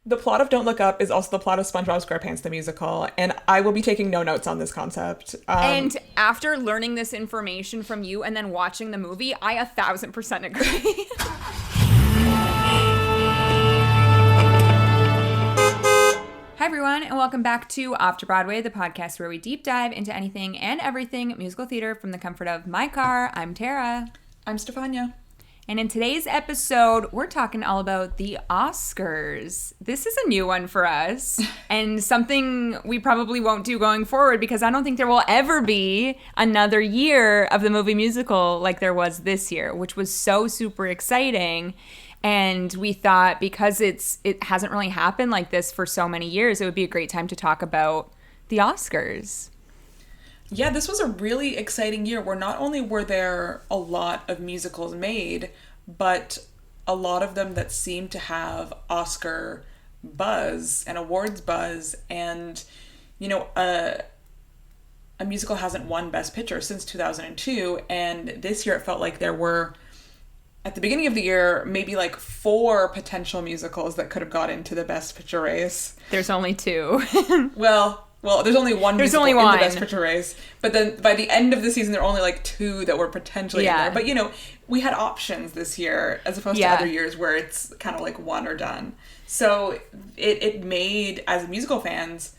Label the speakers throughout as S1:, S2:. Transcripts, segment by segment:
S1: The plot of Don't Look Up is also the plot of SpongeBob SquarePants the musical, and I will be taking no notes on this concept.
S2: And after learning this information from you and then watching the movie, I 1,000% agree. Hi, everyone, and welcome back to Off to Broadway, the podcast where we deep dive into anything and everything musical theater from the comfort of my car. I'm Tara.
S1: I'm Stefania.
S2: And in today's episode, we're talking all about the Oscars. This is a new one for us and something we probably won't do going forward because I don't think there will ever be another year of the movie musical like there was this year, which was so super exciting. And we thought because it hasn't really happened like this for so many years, it would be a great time to talk about the Oscars.
S1: Yeah, this was a really exciting year where not only were there a lot of musicals made, but a lot of them that seemed to have Oscar buzz and awards buzz. And, you know, a musical hasn't won Best Picture since 2002. And this year it felt like there were, at the beginning of the year, maybe like 4 potential musicals that could have got into the Best Picture race.
S2: There's only 2.
S1: Well, there's only one
S2: There's
S1: musical
S2: only
S1: in
S2: one.
S1: the Best Picture race. But then by the end of the season, there were only like 2 that were potentially in there. But, you know, we had options this year as opposed to other years where it's kind of like one or done. So it made, as musical fans,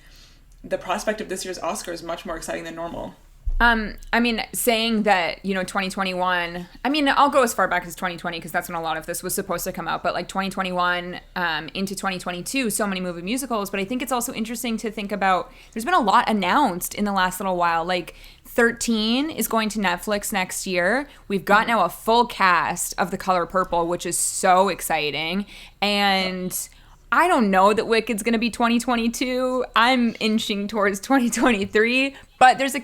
S1: the prospect of this year's Oscars much more exciting than normal.
S2: I mean, saying that, you know, 2021, I mean, I'll go as far back as 2020 because that's when a lot of this was supposed to come out, but like 2021 into 2022, so many movie musicals. But I think it's also interesting to think about, there's been a lot announced in the last little while. Like 13 is going to Netflix next year. We've got now a full cast of The Color Purple, which is so exciting. And I don't know that Wicked's going to be 2022. I'm inching towards 2023, but there's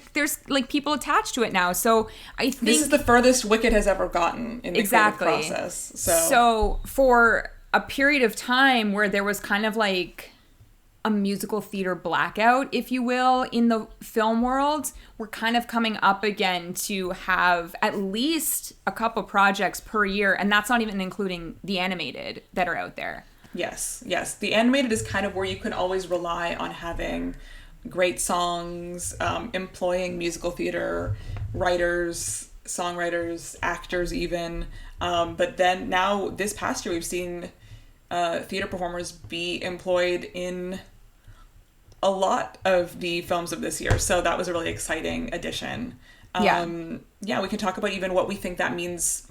S2: like people attached to it now. So I think
S1: this is the furthest Wicked has ever gotten in the creative process.
S2: So for a period of time where there was kind of like a musical theater blackout, if you will, in the film world, we're kind of coming up again to have at least a couple projects per year, and that's not even including the animated that are out there.
S1: Yes. The animated is kind of where you can always rely on having great songs, employing musical theater writers, songwriters, actors even. But then now this past year we've seen theater performers be employed in a lot of the films of this year. So that was a really exciting addition. We can talk about even what we think that means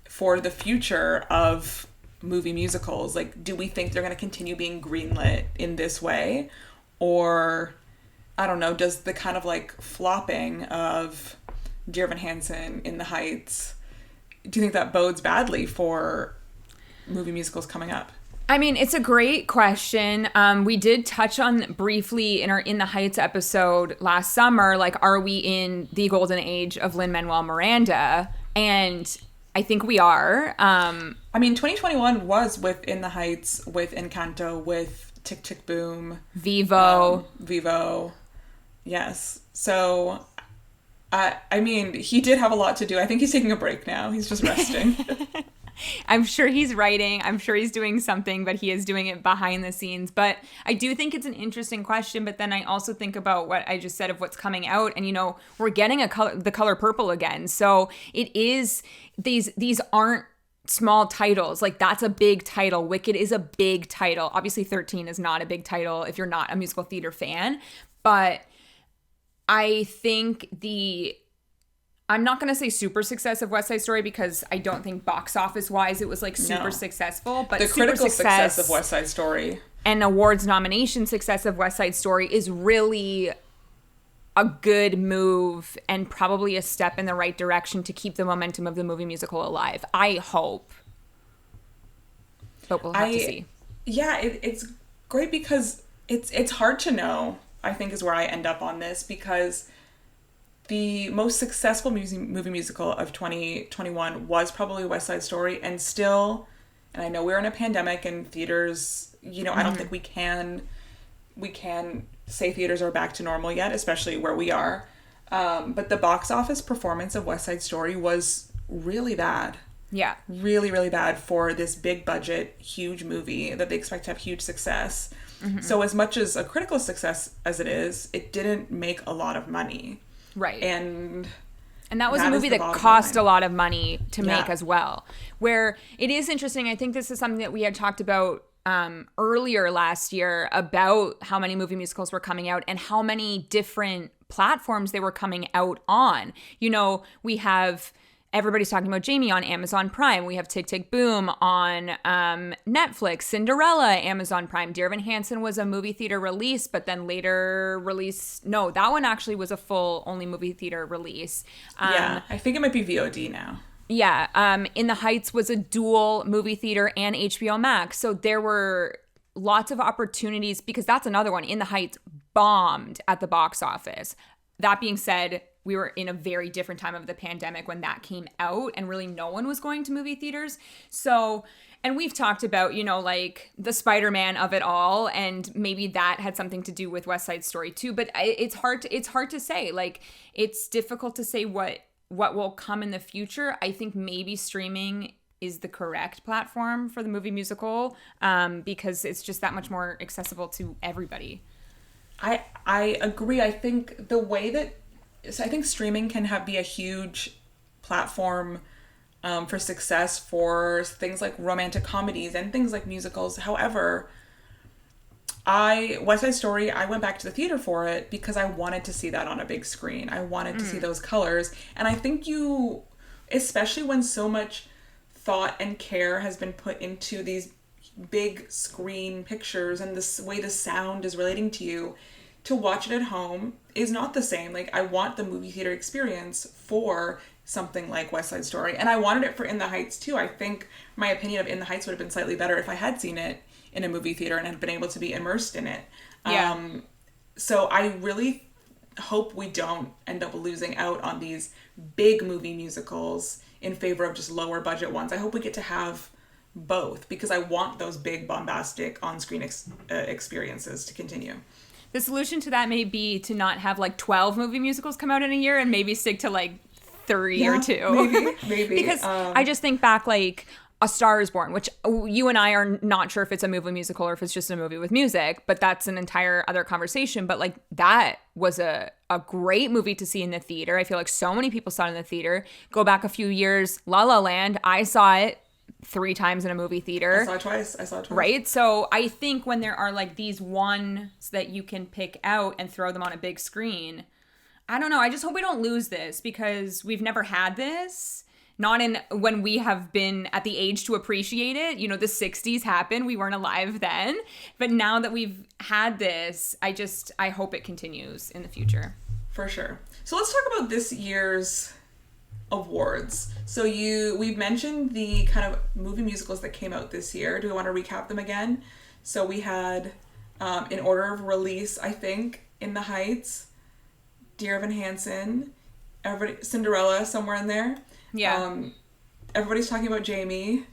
S1: for the future of movie musicals. Like, do we think they're going to continue being greenlit in this way? Or, I don't know, does the kind of like flopping of Dear Evan Hansen, In the Heights, do you think that bodes badly for movie musicals coming up?
S2: I mean, it's a great question. We did touch on briefly in our In the Heights episode last summer, like, are we in the golden age of Lin-Manuel Miranda? And I think we are.
S1: I mean, 2021 was with In the Heights, with Encanto, with Tick Tick Boom. Vivo. Yes. So, I mean, he did have a lot to do. I think he's taking a break now. He's just resting.
S2: I'm sure he's writing. I'm sure he's doing something, but he is doing it behind the scenes. But I do think it's an interesting question. But then I also think about what I just said of what's coming out. And, you know, we're getting The Color Purple again. So it is, these aren't small titles. Like, that's a big title. Wicked is a big title. Obviously 13 is not a big title if you're not a musical theater fan. But I think I'm not going to say super success of West Side Story because I don't think box office wise it was like super successful, but
S1: the critical success of West Side Story
S2: and awards nomination success of West Side Story is really a good move and probably a step in the right direction to keep the momentum of the movie musical alive. I hope. But we'll have to see.
S1: Yeah, it's great because it's hard to know, I think, is where I end up on this, because the most successful movie musical of 2021 was probably West Side Story, and still, and I know we're in a pandemic and theaters, you know, I don't think we can say theaters are back to normal yet, especially where we are. But the box office performance of West Side Story was really bad.
S2: Yeah.
S1: Really, really bad for this big budget, huge movie that they expect to have huge success. So as much as a critical success as it is, it didn't make a lot of money.
S2: Right.
S1: And
S2: that was a movie that cost a lot of money to make as well. Where it is interesting, I think this is something that we had talked about earlier last year about how many movie musicals were coming out and how many different platforms they were coming out on. You know, we have... Everybody's talking about Jamie on Amazon Prime. We have Tick, Tick, Boom on Netflix. Cinderella, Amazon Prime. Dear Evan Hansen was a movie theater release, but then later release. No, that one actually was a full only movie theater release.
S1: Yeah, I think it might be VOD now.
S2: Yeah. In the Heights was a dual movie theater and HBO Max. So there were lots of opportunities because that's another one. In the Heights bombed at the box office. That being said, we were in a very different time of the pandemic when that came out and really no one was going to movie theaters. So, and we've talked about, you know, like the Spider-Man of it all, and maybe that had something to do with West Side Story too, but it's hard to say. Like, it's difficult to say what will come in the future. I think maybe streaming is the correct platform for the movie musical because it's just that much more accessible to everybody.
S1: I agree. I think the way that I think streaming can be a huge platform for success for things like romantic comedies and things like musicals. However, West Side Story, I went back to the theater for it because I wanted to see that on a big screen. I wanted to see those colors. And I think especially when so much thought and care has been put into these big screen pictures and the way the sound is relating to you, to watch it at home is not the same. Like, I want the movie theater experience for something like West Side Story. And I wanted it for In the Heights too. I think my opinion of In the Heights would have been slightly better if I had seen it in a movie theater and had been able to be immersed in it.
S2: Yeah.
S1: So I really hope we don't end up losing out on these big movie musicals in favor of just lower budget ones. I hope we get to have both because I want those big bombastic on-screen experiences to continue.
S2: The solution to that may be to not have like 12 movie musicals come out in a year and maybe stick to like 3 or 2.
S1: Maybe.
S2: Because I just think back like A Star is Born, which you and I are not sure if it's a movie musical or if it's just a movie with music, but that's an entire other conversation. But like that was a great movie to see in the theater. I feel like so many people saw it in the theater. Go back a few years, La La Land, I saw it 3 times in a movie theater.
S1: I saw it twice.
S2: Right? So I think when there are like these ones that you can pick out and throw them on a big screen, I don't know. I just hope we don't lose this because we've never had this. Not in when we have been at the age to appreciate it. You know, the 60s happened. We weren't alive then. But now that we've had this, I hope it continues in the future.
S1: For sure. So let's talk about this year's awards. So we've mentioned the kind of movie musicals that came out this year. Do we want to recap them again? So we had, in order of release, I think, In the Heights, Dear Evan Hansen, Cinderella, somewhere in there.
S2: Yeah.
S1: Everybody's talking about Jamie,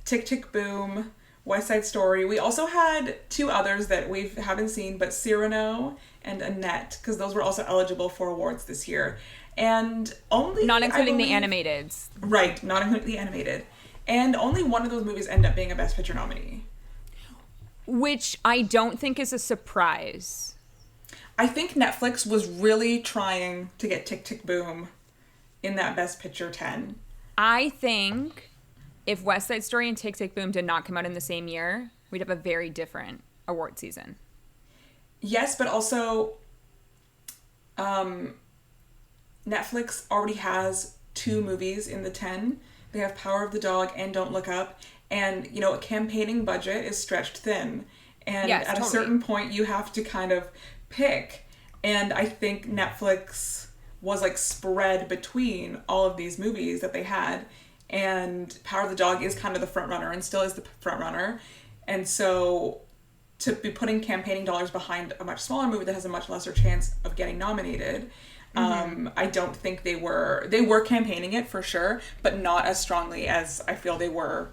S1: Tick, Tick, Boom, West Side Story. We also had 2 others that we haven't seen, but Cyrano and Annette, because those were also eligible for awards this year. And only...
S2: Not including the animated.
S1: Right, not including the animated. And only one of those movies ended up being a Best Picture nominee.
S2: Which I don't think is a surprise.
S1: I think Netflix was really trying to get Tick, Tick, Boom in that Best Picture 10.
S2: I think if West Side Story and Tick, Tick, Boom did not come out in the same year, we'd have a very different award season.
S1: Yes, but also... Netflix already has 2 movies in the 10. They have Power of the Dog and Don't Look Up. And, you know, a campaigning budget is stretched thin. And
S2: yes,
S1: at a certain point, you have to kind of pick. And I think Netflix was, like, spread between all of these movies that they had. And Power of the Dog is kind of the front runner and still is the front runner. And so to be putting campaigning dollars behind a much smaller movie that has a much lesser chance of getting nominated... I don't think they were campaigning it for sure, but not as strongly as I feel they were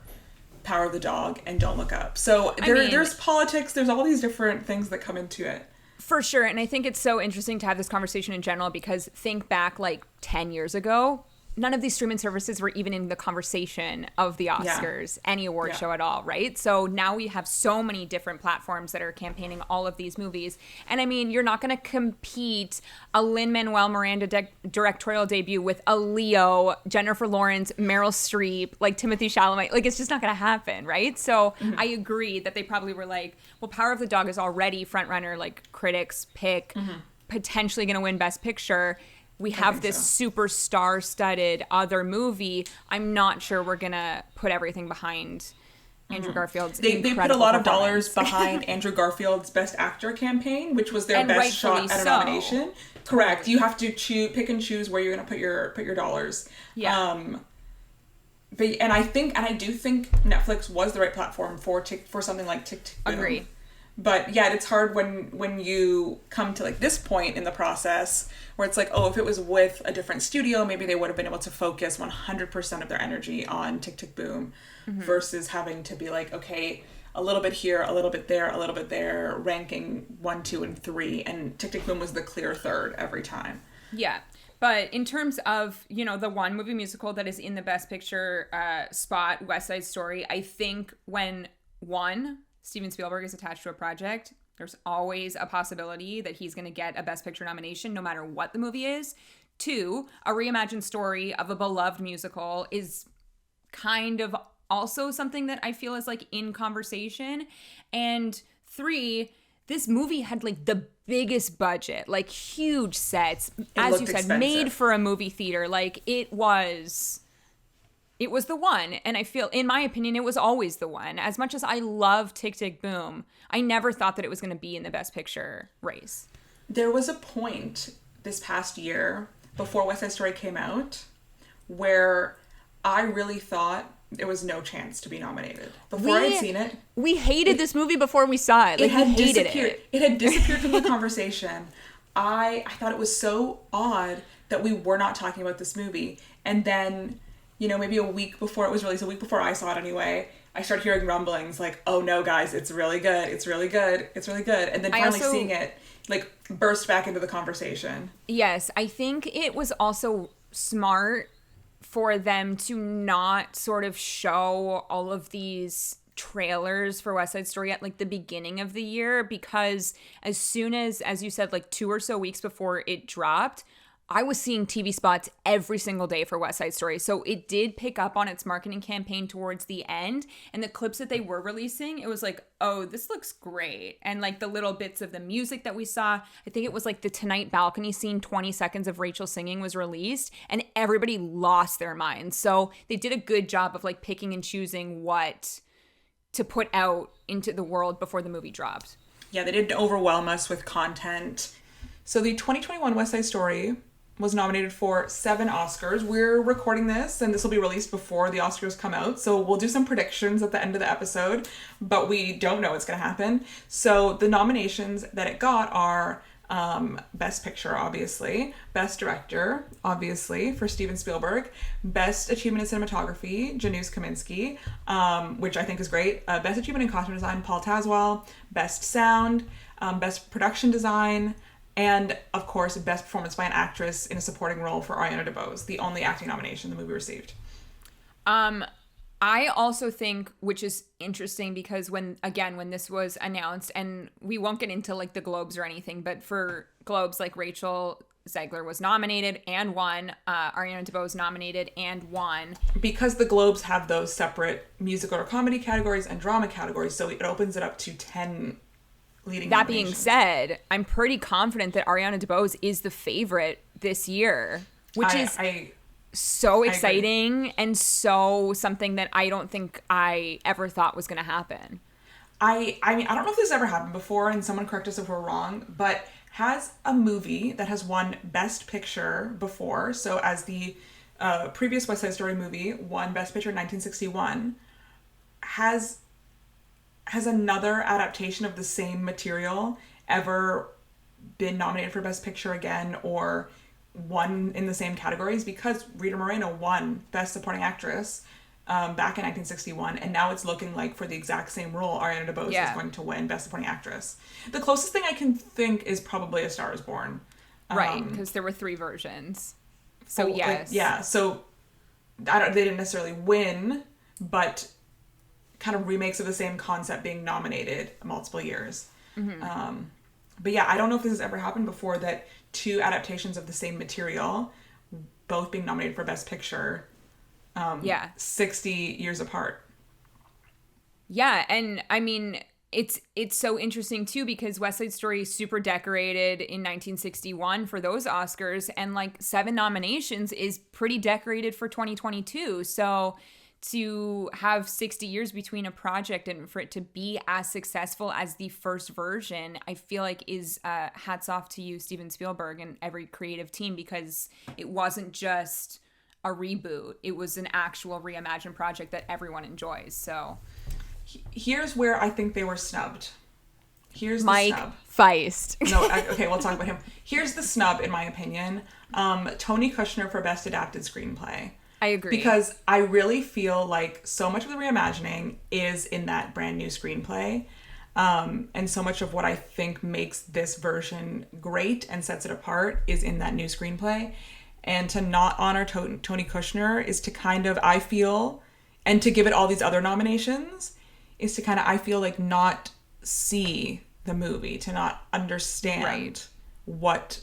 S1: Power of the Dog and Don't Look Up. So there's politics, there's all these different things that come into it.
S2: For sure. And I think it's so interesting to have this conversation in general because think back like 10 years ago, none of these streaming services were even in the conversation of the Oscars, any award show at all, right? So now we have so many different platforms that are campaigning all of these movies. And I mean, you're not going to compete a Lin-Manuel Miranda directorial debut with a Leo, Jennifer Lawrence, Meryl Streep, like Timothée Chalamet. Like, it's just not going to happen, right? So I agree that they probably were like, well, Power of the Dog is already frontrunner, like critics pick, potentially going to win Best Picture. We have this super star-studded other movie. I'm not sure we're going to put everything behind Andrew Garfield's
S1: They put a lot of dollars behind Andrew Garfield's Best Actor campaign, which was their best shot at a nomination. Correct. You have to pick and choose where you're going to put your dollars.
S2: Yeah.
S1: And I do think Netflix was the right platform for something like Tick Tick Boom.
S2: Agree.
S1: But yeah, it's hard when you come to like this point in the process where it's like, oh, if it was with a different studio, maybe they would have been able to focus 100% of their energy on Tick Tick Boom versus having to be like, okay, a little bit here, a little bit there, ranking 1, 2, and 3. And Tick Tick Boom was the clear third every time.
S2: Yeah. But in terms of, the one movie musical that is in the Best Picture spot, West Side Story, I think when Steven Spielberg is attached to a project, there's always a possibility that he's going to get a Best Picture nomination no matter what the movie is. 2, a reimagined story of a beloved musical is kind of also something that I feel is like in conversation. And 3, this movie had like the biggest budget, like huge sets, as you said,
S1: expensive.
S2: Made for a movie theater. Like it was the one. And I feel, in my opinion, it was always the one. As much as I love Tick Tick Boom, I never thought that it was going to be in the Best Picture race.
S1: There was a point this past year before West Side Story came out where I really thought there was no chance to be nominated. Before I'd seen it.
S2: We hated this movie before we saw it. Like, we hated it.
S1: It had disappeared from the conversation. I thought it was so odd that we were not talking about this movie. And then, maybe a week before it was released, a week before I saw it anyway, I started hearing rumblings like, oh no, guys, it's really good. It's really good. It's really good. And then finally seeing it, like, burst back into the conversation.
S2: Yes, I think it was also smart for them to not sort of show all of these trailers for West Side Story at like the beginning of the year, because as soon as you said, like 2 or so weeks before it dropped, I was seeing TV spots every single day for West Side Story. So it did pick up on its marketing campaign towards the end. And the clips that they were releasing, it was like, oh, this looks great. And like the little bits of the music that we saw, I think it was like the Tonight balcony scene, 20 seconds of Rachel singing was released, and everybody lost their minds. So they did a good job of like picking and choosing what to put out into the world before the movie dropped.
S1: Yeah, they didn't overwhelm us with content. So the 2021 West Side Story was nominated for 7 Oscars. We're recording this, and this will be released before the Oscars come out, so we'll do some predictions at the end of the episode, but we don't know what's going to happen. So the nominations that it got are Best Picture, obviously, Best Director, obviously, for Steven Spielberg, Best Achievement in Cinematography, Janusz Kaminski, which I think is great, Best Achievement in Costume Design, Paul Tazewell, Best Sound, Best Production Design, and, of course, Best Performance by an Actress in a Supporting Role for Ariana DeBose, the only acting nomination the movie received.
S2: I also think, which is interesting, because when this was announced, and we won't get into like the Globes or anything, but for Globes, like Rachel Zegler was nominated and won, Ariana DeBose nominated and won. Because
S1: the Globes have those separate musical or comedy categories and drama categories, so it opens it up to 10 leading
S2: That being said, I'm pretty confident that Ariana DeBose is the favorite this year, which is so exciting and so something that I don't think I ever thought was going to happen.
S1: I mean, I don't know if this ever happened before, and someone correct us if we're wrong, but has a movie that has won Best Picture before, so as the previous West Side Story movie won Best Picture in 1961, has another adaptation of the same material ever been nominated for Best Picture again or won in the same categories? Because Rita Moreno won Best Supporting Actress back in 1961, and now it's looking like for the exact same role, Ariana DeBose is going to win Best Supporting Actress. The closest thing I can think is probably A Star is Born.
S2: Right, because there were 3 versions. So yes.
S1: So they didn't necessarily win, but kind of remakes of the same concept being nominated multiple years. But yeah, I don't know if this has ever happened before, that two adaptations of the same material, both being nominated for Best Picture, 60 years apart.
S2: Yeah, and I mean, it's so interesting too, because West Side Story is super decorated in 1961 for those Oscars, and like 7 nominations is pretty decorated for 2022. So to have 60 years between a project and for it to be as successful as the first version, I feel like is hats off to you, Steven Spielberg, and every creative team, because it wasn't just a reboot. It was an actual reimagined project that everyone enjoys. So
S1: here's where I think they were snubbed. Here's the
S2: Mike
S1: snub.
S2: Feist.
S1: Okay, we'll talk about him. Here's the snub, in my opinion. Tony Kushner for Best Adapted Screenplay.
S2: I agree.
S1: Because I really feel like so much of the reimagining is in that brand new screenplay. And so much of what I think makes this version great and sets it apart is in that new screenplay. And to not honor Tony Kushner is to kind of, I feel, and to give it all these other nominations, is to kind of, I feel like, not see the movie, to not understand what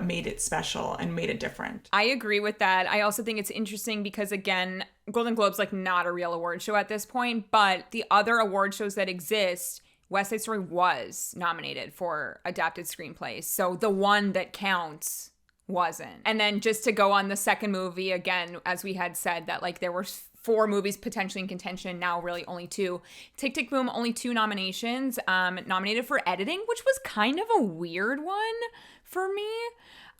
S1: made it special and made it different.
S2: I agree with that. I also think it's interesting because, again, Golden Globe's like not a real award show at this point, but the other award shows that exist, West Side Story was nominated for adapted screenplays. So the one that counts wasn't. And then just to go on the second movie, again, as we had said, that like there were 4 movies potentially in contention, now really only 2. Tick, Tick, Boom, only 2 nominations, nominated for editing, which was kind of a weird one for me.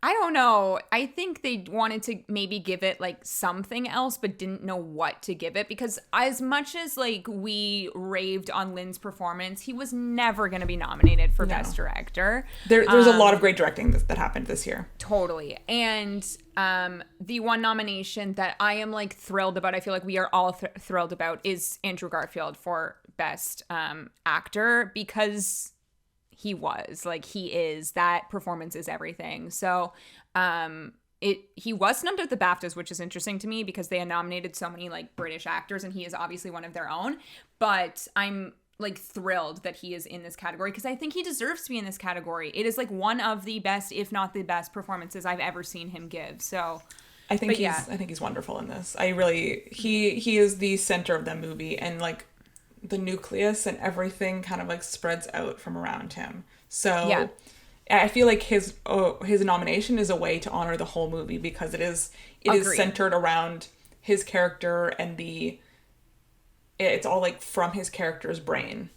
S2: I don't know. I think they wanted to maybe give it like something else, but didn't know what to give it, because as much as like we raved on Lynn's performance, he was never going to be nominated for Best Director.
S1: There's a lot of great directing that happened this year.
S2: Totally. And the one nomination that I am like thrilled about, I feel like we are all thrilled about, is Andrew Garfield for Best Actor, because he is, that performance is everything. So he was snubbed at the BAFTAs, which is interesting to me because they had nominated so many like British actors and he is obviously one of their own. But I'm like thrilled that he is in this category because I think he deserves to be in this category. It is like one of the best, if not the best, performances I've ever seen him give. So
S1: I think he's wonderful in this. He is the center of the movie, and like the nucleus and everything kind of like spreads out from around him. So I feel like his nomination is a way to honor the whole movie, because it is centered around his character, and it's all like from his character's brain.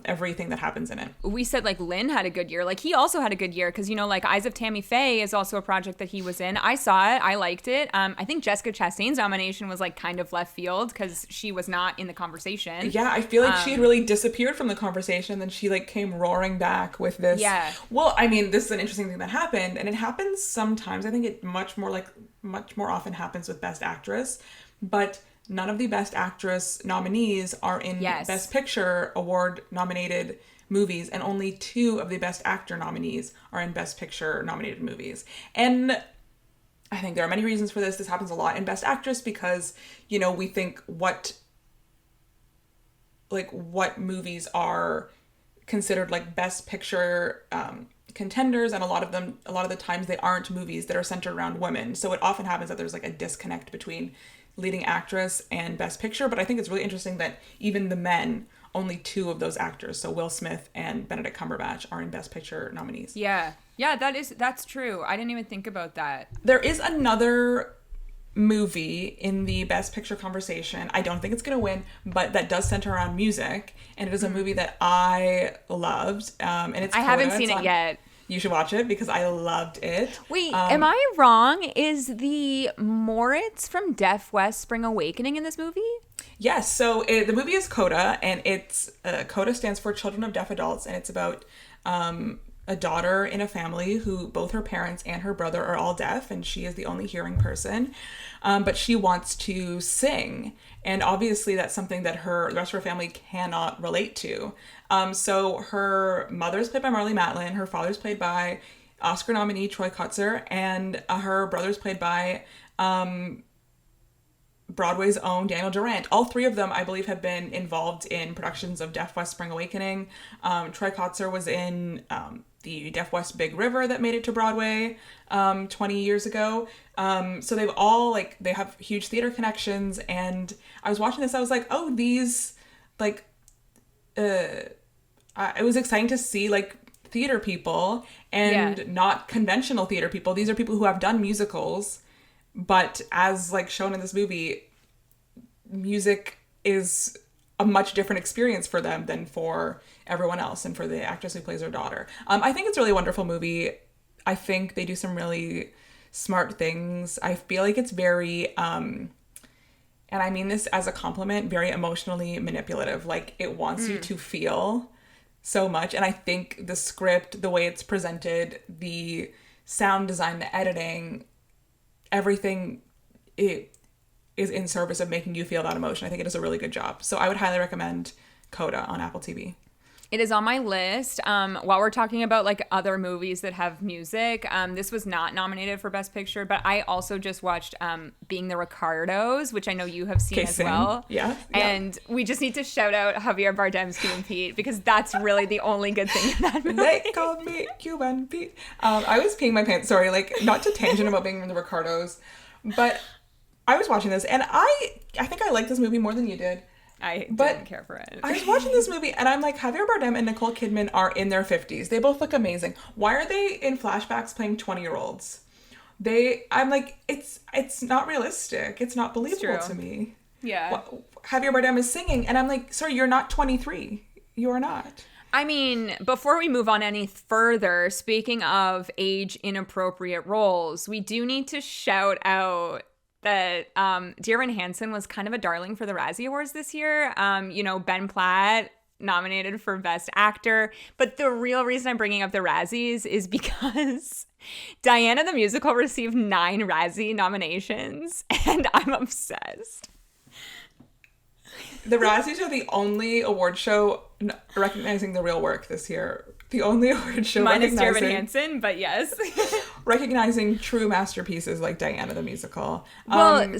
S1: Everything that happens in it.
S2: We said like Lynn had a good year. Like he also had a good year because, you know, like Eyes of Tammy Faye is also a project that he was in. I saw it. I liked it. I think Jessica Chastain's nomination was like kind of left field because she was not in the conversation.
S1: Yeah, I feel like she had really disappeared from the conversation. Then she like came roaring back with this. Yeah. Well, I mean, this is an interesting thing that happened, and it happens sometimes. I think it much more often happens with Best Actress, but none of the Best Actress nominees are in Best Picture award nominated movies, and only 2 of the Best Actor nominees are in Best Picture nominated movies. And I think there are many reasons for this. This happens a lot in Best Actress because, you know, we think what movies are considered like Best Picture contenders, and a lot of the times they aren't movies that are centered around women. So it often happens that there's like a disconnect between leading actress and Best Picture. But I think it's really interesting that even the men, only 2 of those actors, so Will Smith and Benedict Cumberbatch, are in Best Picture nominees.
S2: Yeah, that's true. I didn't even think about that.
S1: There is another movie in the Best Picture conversation. I don't think it's going to win, but that does center around music, and it is a movie that I loved. And it's
S2: I haven't seen it yet.
S1: You should watch it because I loved it.
S2: Wait, am I wrong? Is the Moritz from Deaf West Spring Awakening in this movie?
S1: Yes. So the movie is CODA, and it's CODA stands for Children of Deaf Adults, and it's about a daughter in a family who both her parents and her brother are all deaf, and she is the only hearing person. But she wants to sing, and obviously that's something that the rest of her family cannot relate to. So her mother's played by Marlee Matlin, her father's played by Oscar nominee Troy Kotsur, and her brother's played by Broadway's own Daniel Durant. All three of them, I believe, have been involved in productions of Deaf West Spring Awakening. Troy Kotsur was in the Deaf West Big River that made it to Broadway 20 years ago. So they've all, like, they have huge theater connections. And I was watching this, I was like, oh, these, like, it was exciting to see, like, theater people and not conventional theater people. These are people who have done musicals. But as, like, shown in this movie, music is a much different experience for them than for everyone else and for the actress who plays her daughter. I think it's a really wonderful movie. I think they do some really smart things. I feel like it's very, and I mean this as a compliment, very emotionally manipulative. Like, it wants you to feel so much. And I think the script, the way it's presented, the sound design, the editing, everything, it is in service of making you feel that emotion. I think it does a really good job. So I would highly recommend Coda on Apple TV.
S2: It is on my list. While we're talking about, like, other movies that have music, this was not nominated for Best Picture, but I also just watched Being the Ricardos, which I know you have seen as well.
S1: Yeah.
S2: And we just need to shout out Javier Bardem's Cuban Pete, because that's really the only good thing in that movie.
S1: They called me Cuban Pete. I was peeing my pants. Sorry, like, not to tangent about Being the Ricardos, but I was watching this, and I think I liked this movie more than you did.
S2: I didn't care for it.
S1: I was watching this movie and I'm like, Javier Bardem and Nicole Kidman are in their 50s. They both look amazing. Why are they in flashbacks playing 20-year-olds? I'm like, it's not realistic. It's not believable to me.
S2: Yeah.
S1: Javier Bardem is singing and I'm like, sorry, you're not 23. You are not.
S2: I mean, before we move on any further, speaking of age inappropriate roles, we do need to shout out that Dear Evan Hansen was kind of a darling for the Razzie Awards this year. Ben Platt nominated for Best Actor. But the real reason I'm bringing up the Razzies is because Diana the Musical received 9 Razzie nominations, and I'm obsessed.
S1: The Razzies are the only award show recognizing the real work this year. The only award show
S2: minus Dear Evan Hansen, but yes.
S1: recognizing true masterpieces like Diana the Musical.
S2: Well,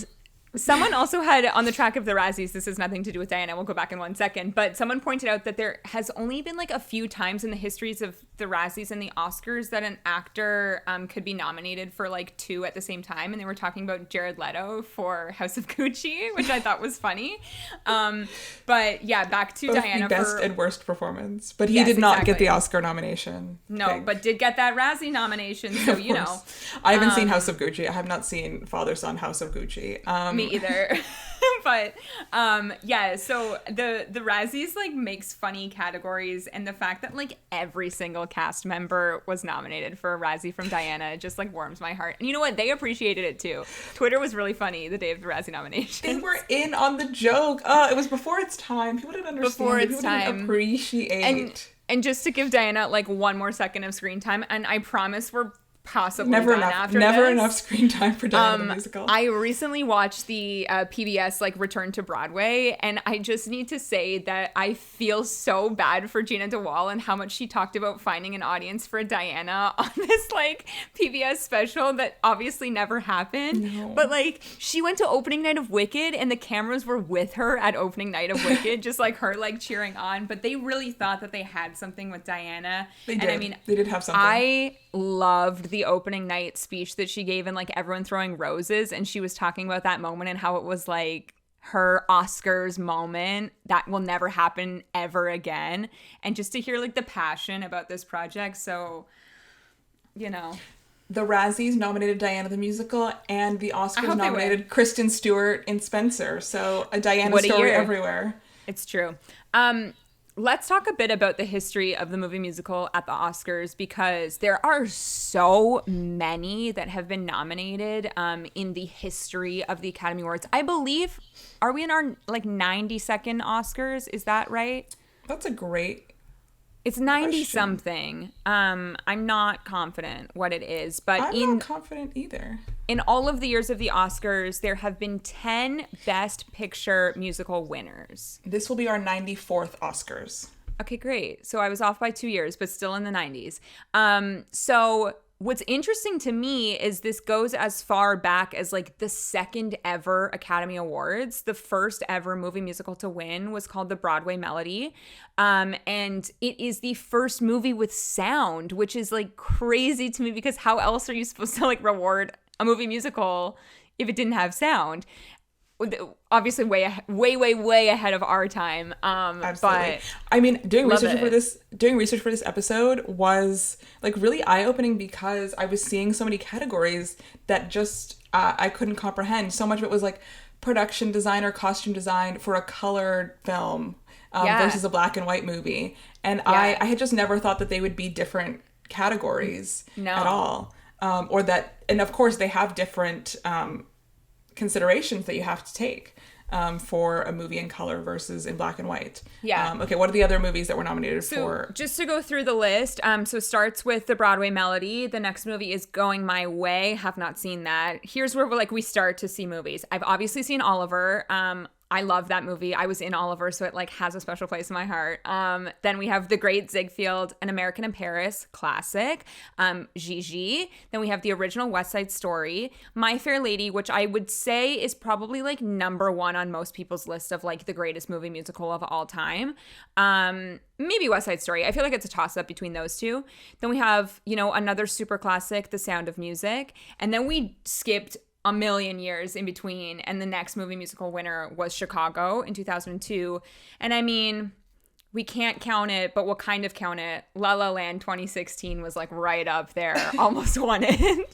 S2: someone also had on the track of the Razzies, this has nothing to do with Diana, we'll go back in one second, but someone pointed out that there has only been like a few times in the histories of the Razzies and the Oscars that an actor could be nominated for like 2 at the same time, and they were talking about Jared Leto for House of Gucci, which I thought was funny. But yeah, back to
S1: both
S2: Diana
S1: the best
S2: for
S1: and worst performance, but he did not get the Oscar nomination.
S2: No, but did get that Razzie nomination, so you know.
S1: I haven't seen House of Gucci. I have not seen Father Son House of Gucci.
S2: Me either. But yeah, so the Razzies like makes funny categories, and the fact that like every single cast member was nominated for a Razzie from Diana just like warms my heart. And you know what? They appreciated it too. Twitter was really funny the day of the Razzie nomination.
S1: They were in on the joke. It was before its time. People didn't understand.
S2: Before its
S1: People
S2: time.
S1: didn't appreciate.
S2: And just to give Diana like one more second of screen time, and I promise we're possibly
S1: never
S2: done
S1: enough.
S2: After
S1: never
S2: this.
S1: enough screen time for Diana the Musical.
S2: I recently watched the PBS like Return to Broadway, and I just need to say that I feel so bad for Gina DeWall and how much she talked about finding an audience for Diana on this like PBS special that obviously never happened.
S1: No.
S2: But like she went to opening night of Wicked and the cameras were with her at opening night of Wicked, just like her like cheering on. But they really thought that they had something with Diana.
S1: They
S2: and
S1: did.
S2: I mean,
S1: they did have something.
S2: I loved the opening night speech that she gave and like everyone throwing roses, and she was talking about that moment and how it was like her Oscars moment that will never happen ever again, and just to hear like the passion about this project. So you know,
S1: the Razzies nominated Diana the Musical, and the Oscars nominated Kristen Stewart in Spencer. So a Diana story everywhere.
S2: It's true. Let's talk a bit about the history of the movie musical at the Oscars, because there are so many that have been nominated in the history of the Academy Awards. I believe, are we in our like 92nd Oscars? Is that right?
S1: That's a great
S2: It's 90 something. I'm not confident what it is, but
S1: I'm not confident either.
S2: In all of the years of the Oscars, there have been 10 Best Picture musical winners.
S1: This will be our 94th Oscars.
S2: Okay, great. So I was off by 2 years, but still in the 90s. So what's interesting to me is this goes as far back as like the second ever Academy Awards. The first ever movie musical to win was called The Broadway Melody. And it is the first movie with sound, which is like crazy to me because how else are you supposed to like reward a movie musical if it didn't have sound? Obviously way ahead of our time.
S1: Absolutely.
S2: But
S1: I mean, doing research for this episode was like really eye-opening because I was seeing so many categories that just I couldn't comprehend. So much of it was like production design or costume design for a colored film versus a black and white movie. And I had just never thought that they would be different categories at all. Or that, and of course they have different considerations that you have to take for a movie in color versus in black and white. Okay, what are the other movies that were nominated for?
S2: Just to go through the list, so starts with The Broadway Melody. The next movie is Going My Way. Have not seen that. Here's where we start to see movies. I've obviously seen Oliver. I love that movie. I was in Oliver, so it like has a special place in my heart. Then we have The Great Ziegfeld, An American in Paris, classic. Gigi. Then we have the original West Side Story. My Fair Lady, which I would say is probably like number one on most people's list of like the greatest movie musical of all time. Maybe West Side Story. I feel like it's a toss-up between those two. Then we have, another super classic, The Sound of Music. And then we skipped a million years in between, and the next movie musical winner was Chicago in 2002. And I mean, we can't count it, but we'll kind of count it. La La Land 2016 was like right up there, almost won it.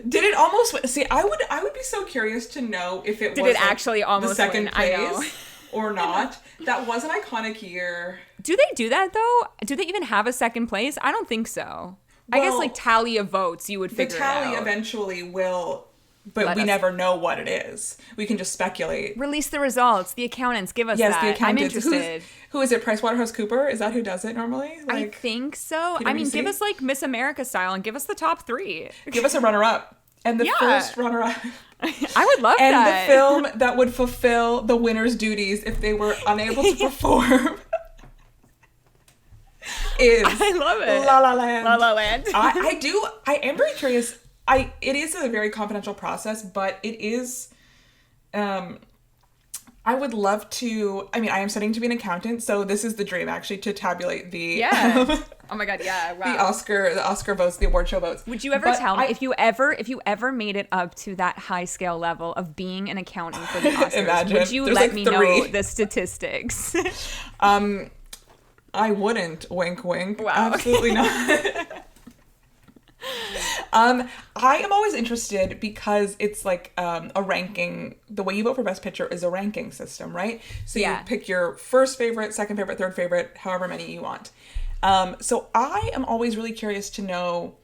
S1: Did it almost? See, I would be so curious to know if it
S2: did
S1: was
S2: it actually almost
S1: the second
S2: win?
S1: place
S2: I know.
S1: or not. That was an iconic year.
S2: Do they do that though? Do they even have a second place? I don't think so. I guess like tally of votes, you would figure it out.
S1: The tally eventually will. But we never know what it is. We can just speculate.
S2: Release the results. The accountants, give us that.
S1: Yes, the accountants.
S2: I'm interested.
S1: Who is it? PricewaterhouseCoopers? Is that who does it normally?
S2: I think so.
S1: PwC?
S2: I mean, give us like Miss America style and give us the top 3.
S1: Give us a runner-up. And the first runner-up.
S2: I would love
S1: and
S2: that.
S1: And the film that would fulfill the winner's duties if they were unable to perform is
S2: I love it.
S1: La La Land.
S2: La La Land.
S1: I am very curious. It is a very confidential process, but it is, I would love to, I am studying to be an accountant, so this is the dream, actually, to tabulate the,
S2: oh my god, yeah, wow.
S1: the Oscar votes, the award show votes.
S2: Would you ever tell me, if you ever made it up to that high scale level of being an accountant for the Oscars,
S1: imagine.
S2: Would you let me know the statistics?
S1: I wouldn't, wink, wink.
S2: Wow.
S1: Absolutely not. I am always interested because it's like a ranking. The way you vote for Best Picture is a ranking system, right? So you pick your first favorite, second favorite, third favorite, however many you want. So I am always really curious to know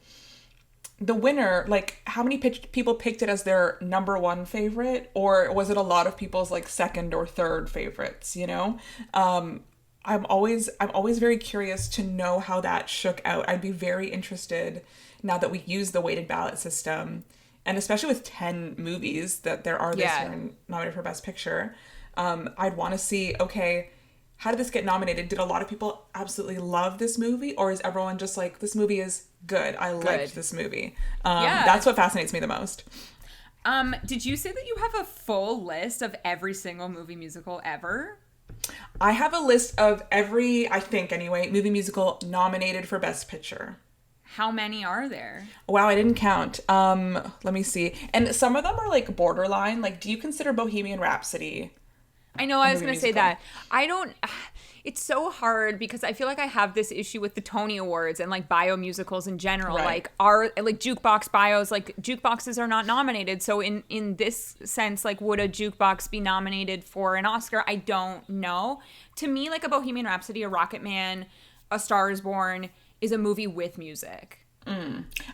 S1: the winner, like how many people picked it as their number one favorite, or was it a lot of people's like second or third favorites, I'm always very curious to know how that shook out. I'd be very interested now that we use the weighted ballot system, and especially with 10 movies that there are this year and nominated for Best Picture. I'd want to see, okay, how did this get nominated? Did a lot of people absolutely love this movie, or is everyone just like, this movie is good, I liked this movie? That's what fascinates me the most.
S2: Did you say that you have a full list of every single movie musical ever?
S1: I have a list of every, I think anyway, movie musical nominated for Best Picture.
S2: How many are there?
S1: Wow, I didn't count. Let me see. And some of them are like borderline. Like, do you consider Bohemian Rhapsody?
S2: I know, I was going to say that. I don't... It's so hard because I feel like I have this issue with the Tony Awards and like bio musicals in general.
S1: Right.
S2: Like jukebox bios, like jukeboxes are not nominated. So in this sense, like would a jukebox be nominated for an Oscar? I don't know. To me, like a Bohemian Rhapsody, a Rocket Man, A Star is Born is a movie with music.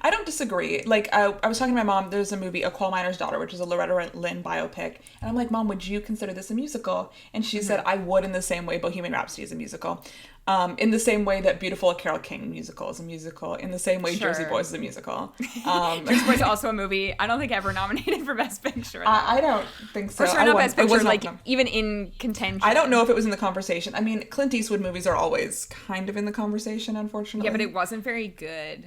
S1: I don't disagree. Like, I was talking to my mom, there's a movie, A Coal Miner's Daughter, which is a Loretta Lynn biopic. And I'm like, Mom, would you consider this a musical? And she said, I would, in the same way Bohemian Rhapsody is a musical. In the same way that Beautiful Carole King musical is a musical. In the same way Jersey Boys is a musical.
S2: Jersey Boys is also a movie. I don't think ever nominated for Best Picture.
S1: I don't think so.
S2: Or sorry, not Best Picture, like even in contention.
S1: I don't know if it was in the conversation. I mean, Clint Eastwood movies are always kind of in the conversation, unfortunately.
S2: Yeah, but it wasn't very good.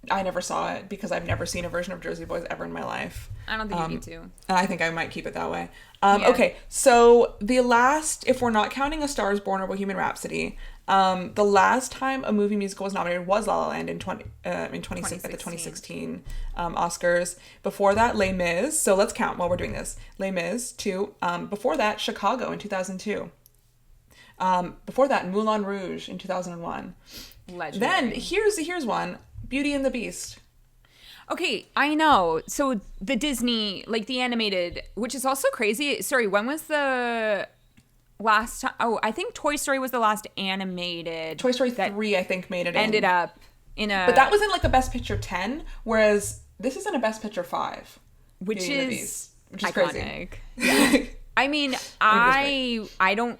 S1: I never saw it because I've never seen a version of Jersey Boys ever in my life.
S2: I don't think you need to.
S1: And I think I might keep it that way.
S2: Yeah.
S1: Okay, so the last, if we're not counting A Star is Born or Bohemian Rhapsody, the last time a movie musical was nominated was La La Land in 2016 at the 2016 Oscars. Before that, Les Mis. So let's count while we're doing this. Les Mis, 2. Before that, Chicago in 2002. Before that, Moulin Rouge in 2001.
S2: Legendary.
S1: Then here's one, Beauty and the Beast.
S2: Okay, I know. So the Disney, like the animated, which is also crazy. Sorry, when was the last time? Oh, I think Toy Story was the last animated.
S1: Toy Story 3, I think, made it
S2: ended up in a...
S1: But that was in like a Best Picture 10, whereas this is in a Best Picture 5.
S2: Which
S1: Beauty and the
S2: is
S1: Beast, which is
S2: iconic.
S1: crazy.
S2: Yeah. I mean, I don't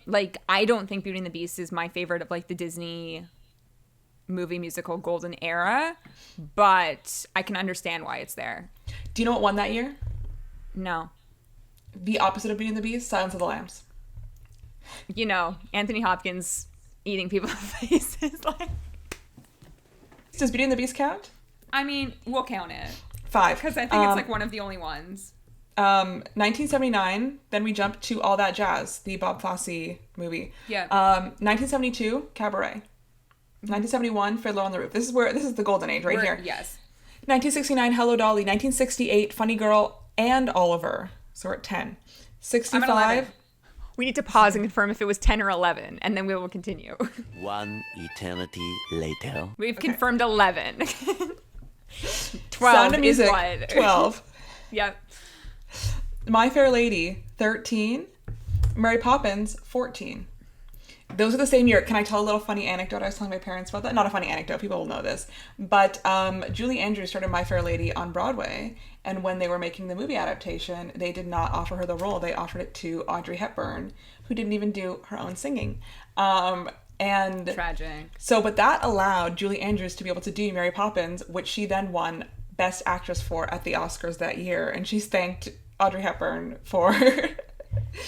S2: think Beauty and the Beast is my favorite of like the Disney movie musical golden era, but I can understand why it's there.
S1: Do you know what won that year?
S2: No.
S1: The opposite of Beauty and the Beast, Silence of the Lambs.
S2: You know, Anthony Hopkins eating people's faces. Like,
S1: does Beauty and the Beast count?
S2: I mean, we'll count it
S1: 5.
S2: because I think it's like one of the only ones.
S1: 1979, then we jump to All That Jazz, the Bob Fosse movie.
S2: Yeah.
S1: 1972, Cabaret. 1971, Fiddler on the Roof. This is the golden age here.
S2: Yes.
S1: 1969, Hello Dolly. 1968, Funny Girl and Oliver. So we're at 10. 65.
S2: I'm at 11. We need to pause and confirm if it was 10 or 11, and then we will continue.
S3: One eternity later.
S2: We've confirmed 11. 12
S1: Sound of Music,
S2: is what?
S1: 12.
S2: Yep.
S1: My Fair Lady, 13. Mary Poppins, 14. Those are the same year. Can I tell a little funny anecdote? I was telling my parents about that. Not a funny anecdote. People will know this. But Julie Andrews started My Fair Lady on Broadway. And when they were making the movie adaptation, they did not offer her the role. They offered it to Audrey Hepburn, who didn't even do her own singing. And
S2: tragic.
S1: So, but that allowed Julie Andrews to be able to do Mary Poppins, which she then won Best Actress for at the Oscars that year. And she's thanked Audrey Hepburn for...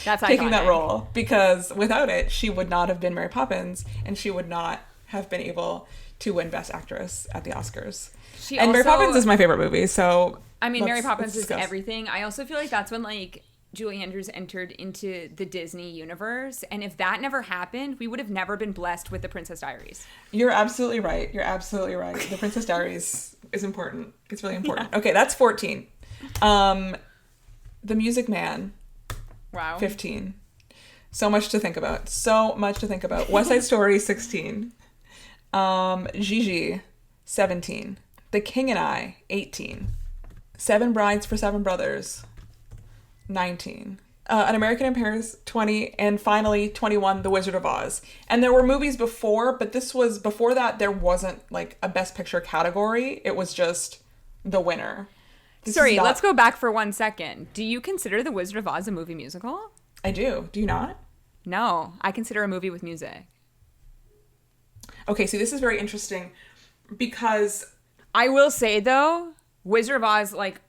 S2: That's
S1: taking
S2: iconic.
S1: that role, because without it she would not have been Mary Poppins and she would not have been able to win Best Actress at the Oscars. Mary Poppins is my favorite movie, so
S2: I mean, Mary Poppins is
S1: discuss.
S2: everything. I also feel like that's when like Julie Andrews entered into the Disney universe, and if that never happened, we would have never been blessed with The Princess Diaries.
S1: You're absolutely right. The Princess Diaries is important. It's really important. Yeah. Okay, that's 14. The Music Man.
S2: Wow.
S1: 15. So much to think about. West Side Story, 16. Gigi, 17. The King and I, 18. Seven Brides for Seven Brothers, 19. An American in Paris, 20. And finally, 21, The Wizard of Oz. And there were movies before, but before that, there wasn't like a Best Picture category. It was just the winner.
S2: Sorry, let's go back for 1 second. Do you consider The Wizard of Oz a movie musical?
S1: I do. Do you not?
S2: No, I consider a movie with music.
S1: Okay, see, this is very interesting because...
S2: I will say, though, Wizard of Oz, like,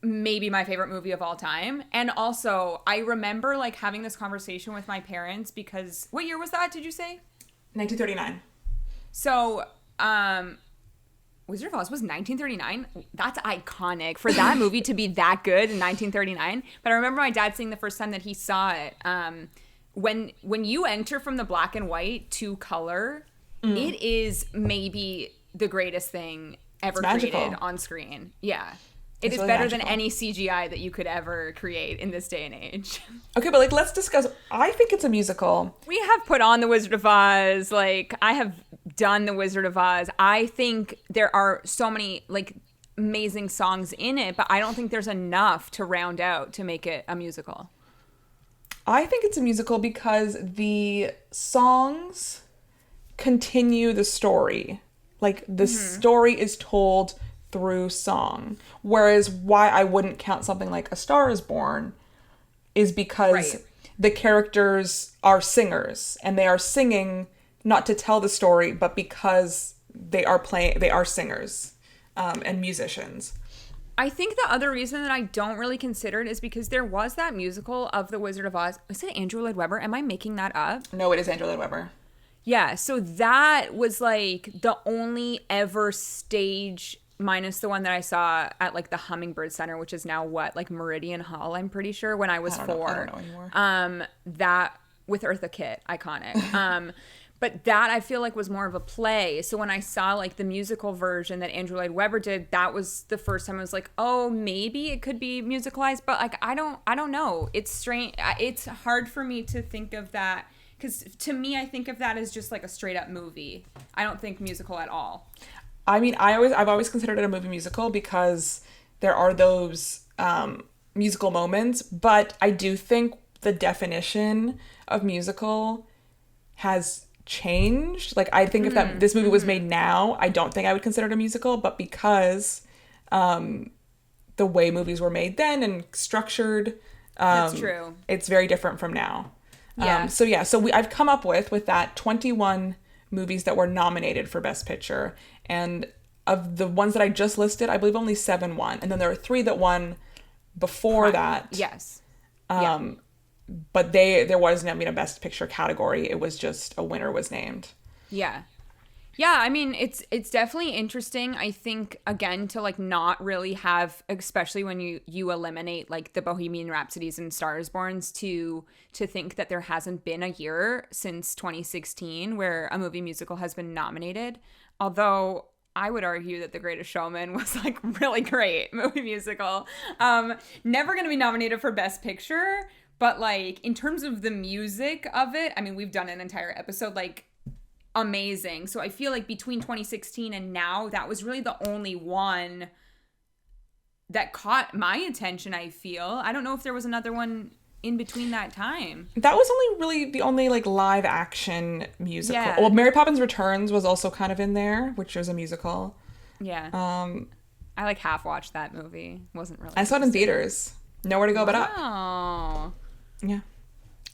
S2: maybe my favorite movie of all time. And also, I remember, like, having this conversation with my parents because... What year was that, did you say?
S1: 1939.
S2: So, Wizard of Oz was 1939. That's iconic for that movie to be that good in 1939. But I remember my dad saying the first time that he saw it, when you enter from the black and white to color, it is maybe the greatest thing ever created on screen. Yeah. It is really better than any CGI that you could ever create in this day and age.
S1: Okay, but like, let's discuss. I think it's a musical.
S2: We have put on The Wizard of Oz. Like, I have done The Wizard of Oz. I think there are so many like amazing songs in it, but I don't think there's enough to round out to make it a musical.
S1: I think it's a musical because the songs continue the story. Like, the story is told through song. Whereas why I wouldn't count something like A Star is Born is because the characters are singers and they are singing not to tell the story, but because they are singers and musicians.
S2: I think the other reason that I don't really consider it is because there was that musical of The Wizard of Oz. Is it Andrew Lloyd Webber? Am I making that up?
S1: No, it is Andrew Lloyd Webber.
S2: Yeah, so that was like the only ever stage minus the one that I saw at like the Hummingbird Center, which is now like Meridian Hall, I'm pretty sure, when I was 4.
S1: I don't know anymore.
S2: That with Eartha Kitt, iconic. But that I feel like was more of a play. So when I saw like the musical version that Andrew Lloyd Webber did, that was the first time I was like, oh, maybe it could be musicalized. But like, I don't know. It's strange. It's hard for me to think of that, because to me, I think of that as just like a straight up movie. I don't think musical at all.
S1: I mean, I've always considered it a movie musical because there are those musical moments, but I do think the definition of musical has changed. Like, I think if this movie was made now, I don't think I would consider it a musical, but because the way movies were made then and structured,
S2: That's true.
S1: It's very different from now.
S2: Yeah.
S1: So I've come up with that 21 movies that were nominated for Best Picture, and of the ones that I just listed, I believe only 7 won, and then there are 3 that won before that.
S2: Yes.
S1: But there wasn't a Best Picture category. It was just a winner was named.
S2: Yeah. Yeah, I mean, it's definitely interesting, I think, again, to like not really have, especially when you eliminate like the Bohemian Rhapsodies and Stars Borns, to think that there hasn't been a year since 2016 where a movie musical has been nominated. Although I would argue that The Greatest Showman was like really great movie musical. Never going to be nominated for Best Picture, but like in terms of the music of it, I mean, we've done an entire episode, like, amazing. So I feel like between 2016 and now, that was really the only one that caught my attention, I feel. I don't know if there was another one in between that time.
S1: That was only really the only like live action musical.
S2: Yeah.
S1: Well, Mary Poppins Returns was also kind of in there, which was a musical.
S2: Yeah. I like half watched that movie. Wasn't really.
S1: I saw it in theaters. Nowhere to go but up.
S2: Oh.
S1: Yeah.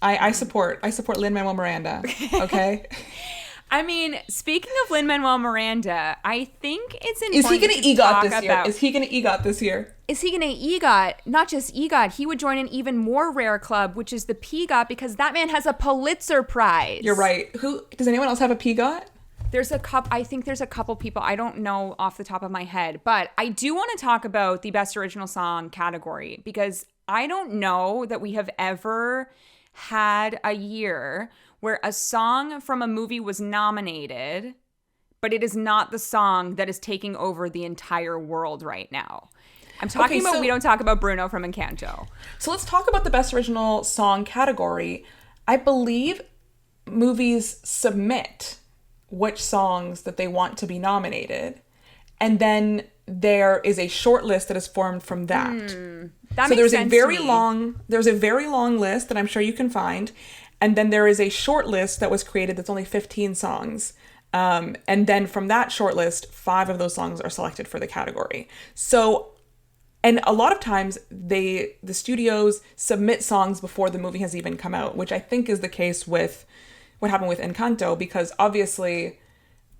S1: I support Lin-Manuel Miranda. Okay.
S2: I mean, speaking of Lin-Manuel Miranda, I think it's important.
S1: Is he going to EGOT this year?
S2: About,
S1: is he going to EGOT this year?
S2: Is he going to EGOT? Not just EGOT. He would join an even more rare club, which is the PGOT, because that man has a Pulitzer Prize.
S1: You're right. Who does anyone else have a PGOT?
S2: I think there's a couple people. I don't know off the top of my head, but I do want to talk about the Best Original Song category, because I don't know that we have ever had a year where a song from a movie was nominated, but it is not the song that is taking over the entire world right now. I'm talking about We Don't Talk About Bruno from Encanto.
S1: So let's talk about the Best Original Song category. I believe movies submit which songs that they want to be nominated, and then there is a short list that is formed from that.
S2: That
S1: so
S2: makes
S1: there's
S2: sense
S1: there's a very long list that I'm sure you can find. And then there is a short list that was created that's only 15 songs. And then from that short list, 5 of those songs are selected for the category. So, and a lot of times the studios submit songs before the movie has even come out, which I think is the case with what happened with Encanto, because obviously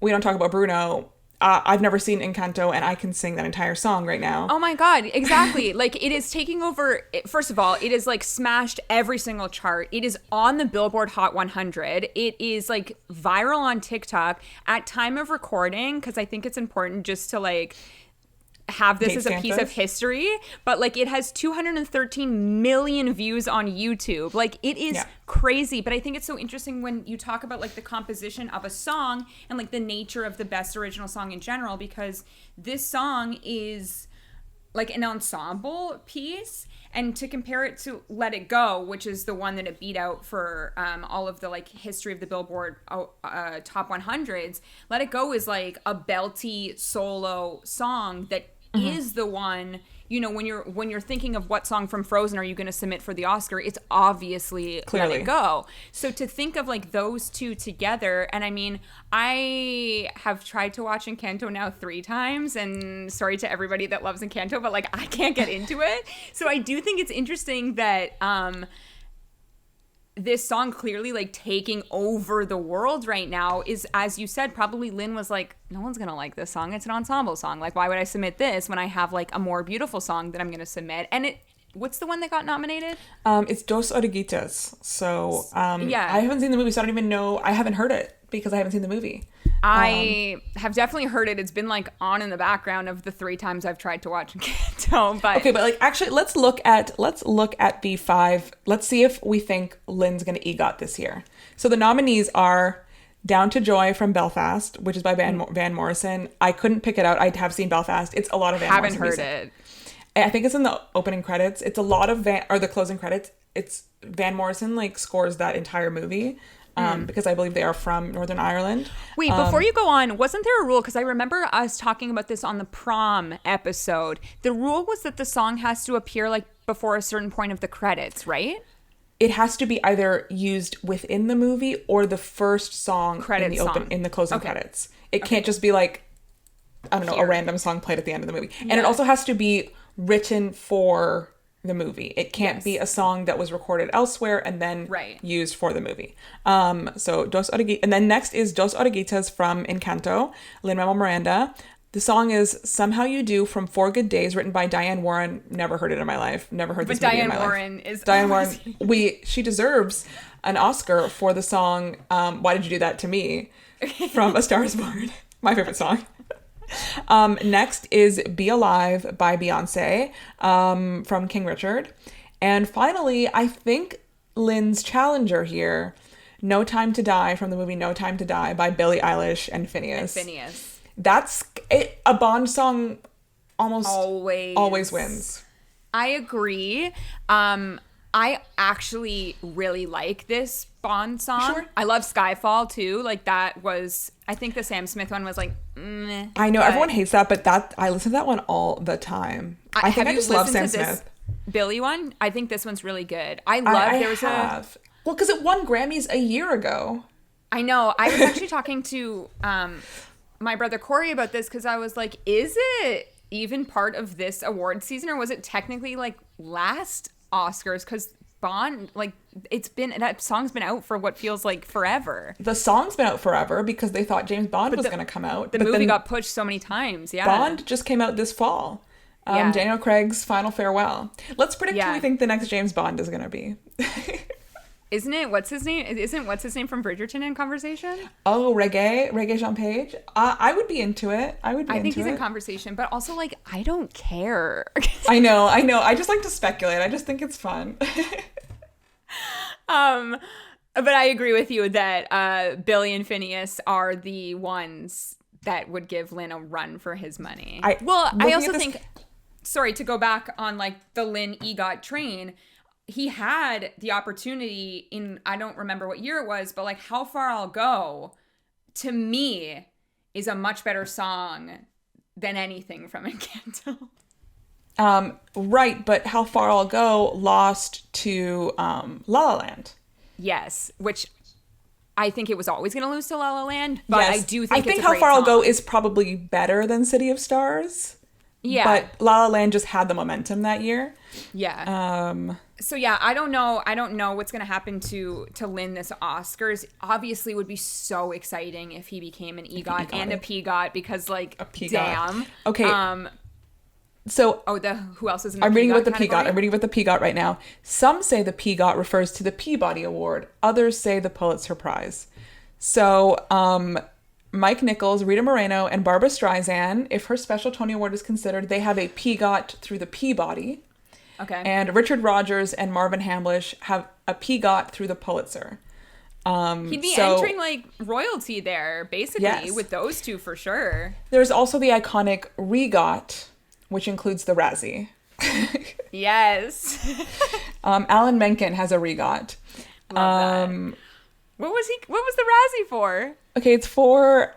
S1: We Don't Talk About Bruno. I've never seen Encanto, and I can sing that entire song right now.
S2: Oh my God, exactly. Like, it is taking over. First of all, it is like smashed every single chart. It is on the Billboard Hot 100. It is like viral on TikTok at time of recording, because I think it's important just to like have this as a piece of history, but like it has 213 million views on YouTube. Like, it is crazy. But I think it's so interesting when you talk about like the composition of a song and like the nature of the Best Original Song in general, because this song is like an ensemble piece, and to compare it to Let It Go, which is the one that it beat out for all of the like history of the Billboard top 100s, Let It Go is like a belty solo song that is the one, you know, when you're thinking of what song from Frozen are you going to submit for the Oscar, it's obviously Let It Go. So to think of like those two together, and I mean, I have tried to watch Encanto now 3 times, and sorry to everybody that loves Encanto, but like I can't get into it. So I do think it's interesting that this song clearly like taking over the world right now is, as you said, probably Lynn was like, no one's gonna like this song. It's an ensemble song. Like, why would I submit this when I have like a more beautiful song that I'm gonna submit? And What's the one that got nominated?
S1: It's Dos Oruguitas. So
S2: Yeah.
S1: I haven't seen the movie, so I don't even know. I haven't heard it because I haven't seen the movie.
S2: I have definitely heard it. It's been like on in the background of the 3 times I've tried to watch Encanto. But
S1: Okay, but like actually, let's look at the 5. Let's see if we think Lynn's gonna EGOT this year. So the nominees are Down to Joy from Belfast, which is by Van Morrison. I couldn't pick it out. I have seen Belfast. It's a lot of Van
S2: haven't
S1: Morrison
S2: heard
S1: music.
S2: it.
S1: I think it's in the opening credits. It's a lot of the closing credits. It's Van Morrison like scores that entire movie. Because I believe they are from Northern Ireland.
S2: Wait, before you go on, wasn't there a rule? Because I remember us talking about this on the prom episode. The rule was that the song has to appear like before a certain point of the credits, right?
S1: It has to be either used within the movie or the first song in the closing credits. It can't just be like, I don't know, a random song played at the end of the movie. And it also has to be written for the movie. It can't be a song that was recorded elsewhere and then used for the movie. So Dos Oruguitas, and then next is Dos Oruguitas from Encanto, Lin-Manuel Miranda. The song is Somehow You Do from 4 Good Days, written by Diane Warren. Never heard it in my life. Never heard this movie in my life. Diane Warren, she deserves an Oscar for the song Why Did You Do That to Me from A Star Is Born. My favorite song. Next is Be Alive by Beyonce from King Richard. And finally, I think Lynn's challenger here, No Time to Die from the movie No Time to Die by Billie Eilish and Phineas. That's a Bond song. Always wins.
S2: I agree. I actually really like this Bond song.
S1: Sure.
S2: I love Skyfall too. Like that was, I think the Sam Smith one was like, meh.
S1: I know everyone hates that, but I listen to that one all the time. I think I just love Sam Smith.
S2: Billy one. I think this one's really good.
S1: Well, because it won Grammys a year ago.
S2: I know. I was actually talking to my brother Corey about this because I was like, is it even part of this award season, or was it technically like last Oscars? Because Bond, like, that song's been out for what feels like forever.
S1: The song's been out forever because they thought James Bond was going to come out.
S2: The movie got pushed so many times. Yeah,
S1: Bond just came out this fall. Daniel Craig's final farewell. Let's predict who we think the next James Bond is going to be.
S2: Isn't it? What's his name? Isn't what's his name from Bridgerton in conversation?
S1: Oh, Reggae Jean Page. I would be into it. I think
S2: he's in conversation, but also like I don't care.
S1: I know. I just like to speculate. I just think it's fun.
S2: But I agree with you that Billy and Phineas are the ones that would give Lynn a run for his money. I also think, sorry, to go back on like the Lynn EGOT train, he had the opportunity in, I don't remember what year it was, but like How Far I'll Go, to me, is a much better song than anything from Encanto.
S1: Right, but How Far I'll Go lost to La La Land.
S2: Yes, which I think it was always going to lose to La La Land, but
S1: yes.
S2: I do think it's a
S1: How
S2: great
S1: Far
S2: song.
S1: I'll Go is probably better than City of Stars.
S2: Yeah.
S1: But La La Land just had the momentum that year.
S2: Yeah. So yeah, I don't know what's going to happen to Lynn this Oscars. Obviously, it would be so exciting if he became an EGOT and a PGOT, because like
S1: a PGOT.
S2: Damn.
S1: Okay. So
S2: who else is in the
S1: I'm
S2: PGOT
S1: reading about the
S2: category?
S1: PGOT. I'm reading about the PGOT right now. Some say the PGOT refers to the Peabody Award. Others say the Pulitzer Prize. So Mike Nichols, Rita Moreno, and Barbara Streisand, if her special Tony Award is considered, they have a PGOT through the Peabody.
S2: Okay.
S1: And Richard Rodgers and Marvin Hamlish have a PGOT through the Pulitzer.
S2: He'd be entering like royalty there, basically, with those two for sure.
S1: There's also the iconic REGOT, which includes the Razzie.
S2: Yes.
S1: Alan Menken has a REGOT.
S2: Love that. What was the Razzie for?
S1: Okay, it's for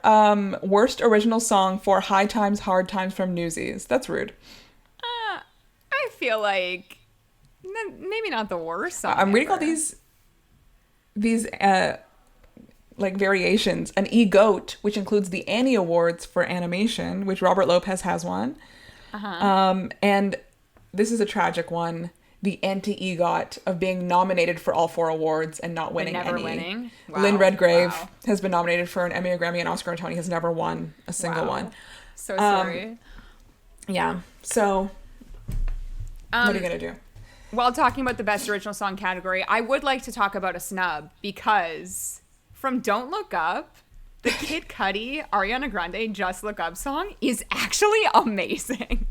S1: worst original song for High Times, Hard Times from Newsies. That's rude.
S2: I feel like maybe not the worst song.
S1: I'm reading all these like variations. An EGOT, which includes the Annie Awards for animation, which Robert Lopez has won. And this is a tragic one. The anti-EGOT of being nominated for all 4 awards and not winning
S2: never
S1: any.
S2: winning. Wow.
S1: Lynn Redgrave has been nominated for an Emmy, a Grammy, an Oscar, and Tony. Has never won a single one.
S2: So sorry.
S1: Yeah. So, what are you gonna do?
S2: while talking about the best original song category, I would like to talk about a snub, because from Don't Look Up, the Kid Cudi Ariana Grande Just Look Up song is actually amazing.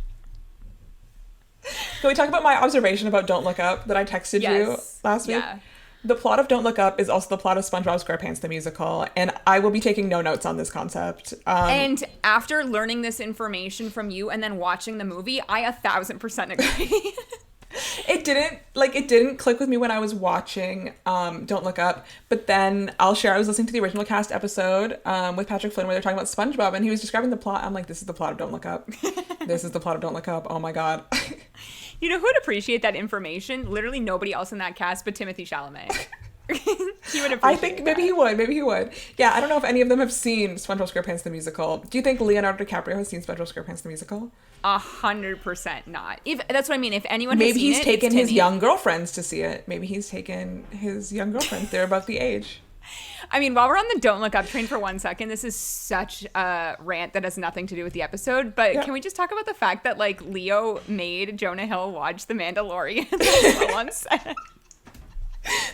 S1: Can we talk about my observation about Don't Look Up that I texted you last week?
S2: Yeah.
S1: The plot of Don't Look Up is also the plot of SpongeBob SquarePants the musical, and I will be taking no notes on this concept.
S2: And after learning this information from you and then watching the movie, I 1000% agree.
S1: It didn't click with me when I was watching Don't Look Up, but then I'll share, I was listening to the original cast episode with Patrick Flynn where they're talking about SpongeBob, and he was describing the plot. I'm like, this is the plot of Don't Look Up. This is the plot of Don't Look Up. Oh my God.
S2: You know who would appreciate that information? Literally nobody else in that cast but Timothée Chalamet. He would appreciate
S1: I think maybe he would. Yeah, I don't know if any of them have seen SpongeBob SquarePants the musical. Do you think Leonardo DiCaprio has seen SpongeBob SquarePants the musical?
S2: 100% not. If that's what I mean. If anyone
S1: maybe
S2: has seen
S1: he's
S2: it,
S1: taken
S2: it's
S1: his
S2: Timmy.
S1: young girlfriends to see it. Maybe he's taken his young girlfriends. They're about the age.
S2: I mean, while we're on the Don't Look Up train for 1 second, this is such a rant that has nothing to do with the episode, but Can we just talk about the fact that, like, Leo made Jonah Hill watch The Mandalorian while on set?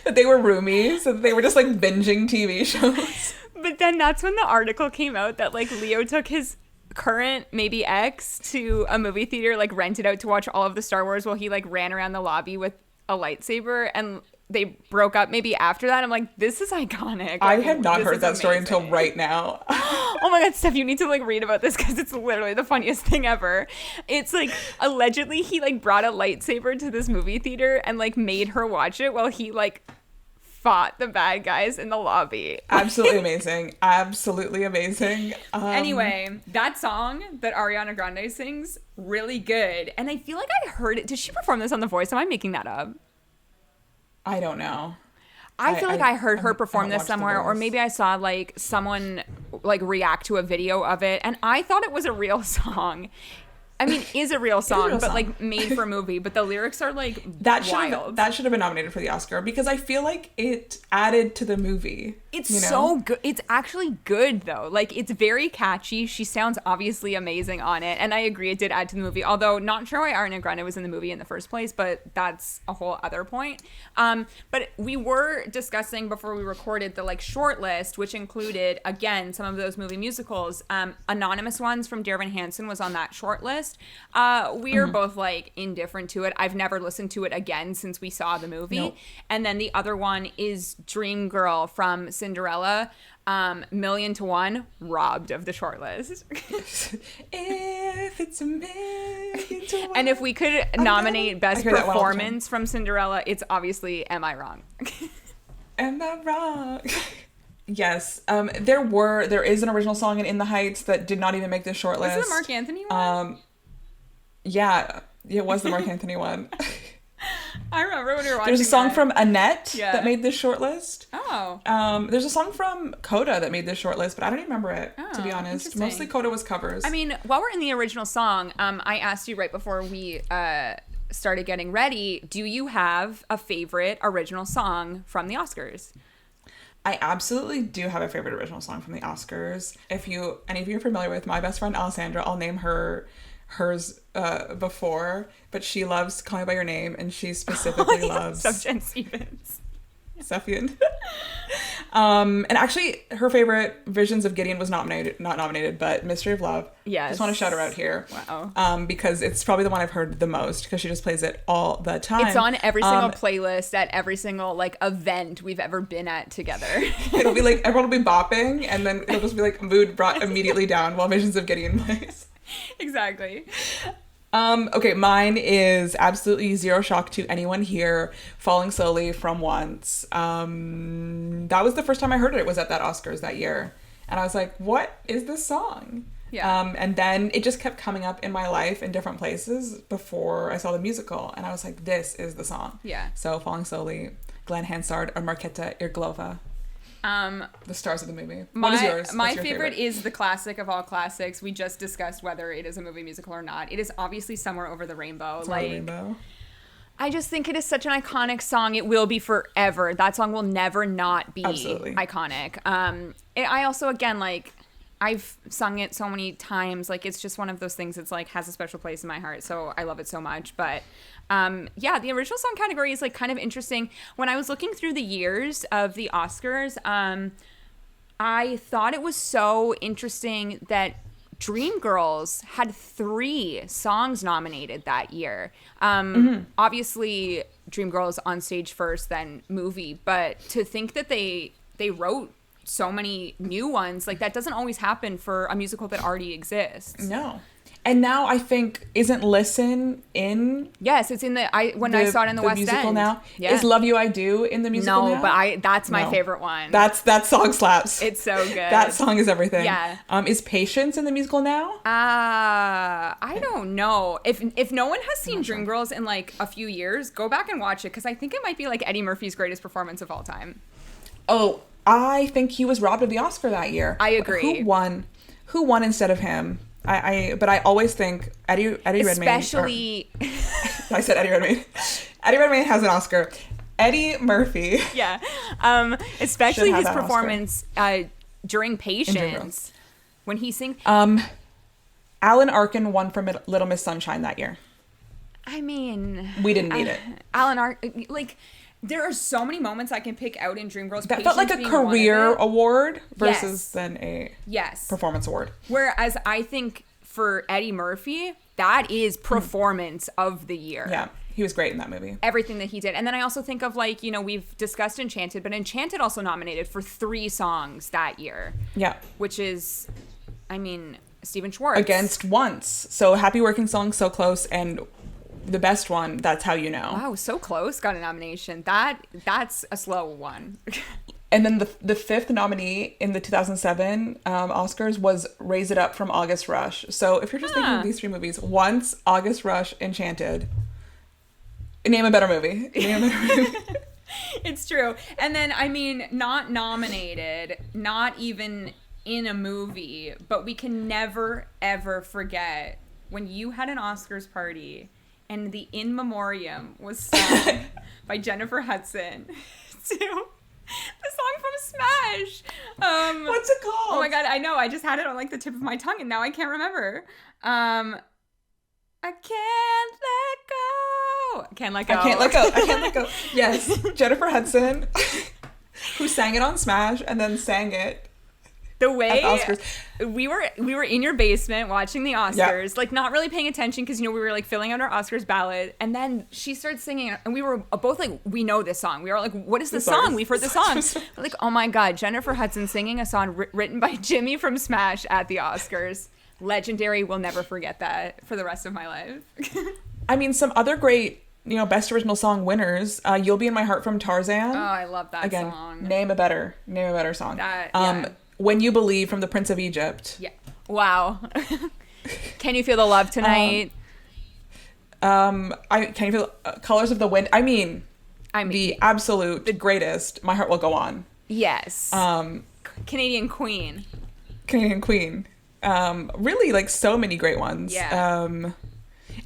S1: That they were roomies, and they were just, like, binging TV shows.
S2: But then that's when the article came out that, like, Leo took his current, maybe ex, to a movie theater, like, rented out to watch all of the Star Wars while he, like, ran around the lobby with a lightsaber, and they broke up maybe after that. I'm like, this is iconic.
S1: I had not heard that story until right now.
S2: Oh my God, Steph, you need to, like, read about this because it's literally the funniest thing ever. It's like, allegedly he, like, brought a lightsaber to this movie theater and, like, made her watch it while he, like, fought the bad guys in the lobby.
S1: Absolutely amazing. Absolutely amazing.
S2: Anyway, that song that Ariana Grande sings, really good. And I feel like I heard it. Did she perform this on The Voice? Am I making that up?
S1: I don't know.
S2: I feel like I heard her perform this somewhere, or maybe I saw, like, someone, like, react to a video of it, and I thought it was a real song. I mean, is a real song, but like made for a movie. But the lyrics are like wild.
S1: That should have been nominated for the Oscar because I feel like it added to the movie.
S2: It's so good. It's actually good though. Like it's very catchy. She sounds obviously amazing on it, and I agree it did add to the movie. Although not sure why Ariana Grande was in the movie in the first place, but that's a whole other point. But we were discussing before we recorded the like short list, which included again some of those movie musicals. Anonymous Ones from Dear Evan Hansen was on that short list. We are both like indifferent to it. I've never listened to it again since we saw the movie.
S1: Nope.
S2: And then the other one is Dream Girl from Cinderella. Million to One, robbed of the short list.
S1: If it's a million to one.
S2: And if we could nominate best performance from Cinderella, it's obviously Am I Wrong?
S1: Am I wrong? Yes. There is an original song in the Heights that did not even make this short list.
S2: Was it the Mark Anthony one?
S1: Yeah, it was the Mark Anthony one.
S2: I remember when we were watching.
S1: There's a song from Annette
S2: Yeah.
S1: that made this short list.
S2: Oh.
S1: There's a song from Coda that made this short list, but I don't even remember it, to be
S2: Oh,
S1: honest.
S2: interesting.
S1: Mostly Coda was covers.
S2: I mean, while we're in the original song, I asked you right before we started getting ready, do you have a favorite original song from the Oscars?
S1: I absolutely do have a favorite original song from the Oscars. If any of you are familiar with my best friend Alessandra, I'll name hers before, but she loves Call Me By Your Name, and she specifically loves
S2: Sufjan Stevens.
S1: Sufjan. And actually her favorite Visions of Gideon was not nominated, but Mystery of Love.
S2: Yes.
S1: Just want to shout her out here.
S2: Wow.
S1: Because it's probably the one I've heard the most because she just plays it all the time.
S2: It's on every single playlist at every single like event we've ever been at together.
S1: It'll be like everyone will be bopping, and then it'll just be like mood brought immediately down while Visions of Gideon plays.
S2: Exactly.
S1: Okay, mine is absolutely zero shock to anyone here. Falling Slowly from Once. That was the first time I heard it. It was at that Oscars that year, and I was like, "What is this song?"
S2: Yeah.
S1: And then it just kept coming up in my life in different places before I saw the musical, and I was like, "This is the song."
S2: Yeah.
S1: So Falling Slowly, Glenn Hansard, or Marketa Irglova. The stars of the movie. What is yours?
S2: My
S1: What's your
S2: favorite is the classic of all classics. We just discussed whether it is a movie musical or not. It is obviously Somewhere Over the Rainbow.
S1: Somewhere Over the Rainbow.
S2: I just think it is such an iconic song. It will be forever. That song will never not be
S1: Absolutely.
S2: iconic. I also, again, like, I've sung it so many times. Like, it's just one of those things that's like has a special place in my heart. So I love it so much. But yeah, the original song category is like kind of interesting. When I was looking through the years of the Oscars, I thought it was so interesting that Dreamgirls had 3 songs nominated that year. Obviously, Dreamgirls on stage first, then movie. But to think that they wrote so many new ones, like that doesn't always happen for a musical that already exists.
S1: No. And now I think, isn't Listen in?
S2: Yes, it's in when I saw it in the West
S1: musical
S2: End.
S1: now.
S2: Yeah.
S1: Is Love You I Do in the musical now?
S2: No, but that's my favorite one.
S1: That song slaps.
S2: It's so good.
S1: That song is everything.
S2: Yeah.
S1: Is Patience in the musical now?
S2: I don't know. If no one has seen Dreamgirls in like a few years, go back and watch it, because I think it might be like Eddie Murphy's greatest performance of all time.
S1: Oh, I think he was robbed of the Oscar that year.
S2: I agree.
S1: Who won instead of him? But I always think Eddie Redmayne.
S2: Especially.
S1: I said Eddie Redmayne. Eddie Redmayne has an Oscar. Eddie Murphy.
S2: Yeah. Especially his performance during Patience when he sings.
S1: Alan Arkin won for Little Miss Sunshine that year.
S2: I mean,
S1: we didn't need it.
S2: Alan Arkin, like. There are so many moments I can pick out in Dreamgirls.
S1: That felt like a career award versus then a performance award.
S2: Whereas I think for Eddie Murphy, that is performance of the year.
S1: Yeah, he was great in that movie.
S2: Everything that he did. And then I also think of like, we've discussed Enchanted, but Enchanted also nominated for 3 songs that year. Yeah. Which is, Stephen Schwartz.
S1: Against Once. So Happy Working Song, so close, and the best one, That's How You Know.
S2: Wow, so close, got a nomination. That's a slow one.
S1: And then the 5th nominee in the 2007 Oscars was Raise It Up from August Rush. So if you're just thinking of these 3 movies, Once, August Rush, Enchanted, name a better movie.
S2: It's true. And then, not nominated, not even in a movie, but we can never, ever forget when you had an Oscars party and the In Memoriam was sung by Jennifer Hudson to the song from Smash.
S1: What's it called?
S2: Oh my God, I know. I just had it on like the tip of my tongue and now I can't remember. I can't let go. Can't let go.
S1: I can't let go. I can't let go. Yes, Jennifer Hudson, who sang it on Smash and then sang it.
S2: The way we were in your basement watching the Oscars, like not really paying attention because we were like filling out our Oscars ballot, and then she started singing, and we were both like, we know this song. We were like, what is this song? We've heard the song. We're like, oh my God, Jennifer Hudson singing a song written by Jimmy from Smash at the Oscars. Legendary. Will never forget that for the rest of my life.
S1: Some other great, best original song winners. You'll Be in My Heart from Tarzan.
S2: Oh, I love that song.
S1: Name a better song. When You Believe from The Prince of Egypt.
S2: Yeah. Wow. Can You Feel the Love Tonight?
S1: Can You Feel Colors of the Wind? The absolute greatest, My Heart Will Go On.
S2: Yes. Canadian Queen.
S1: Really, like, so many great ones.
S2: Yeah.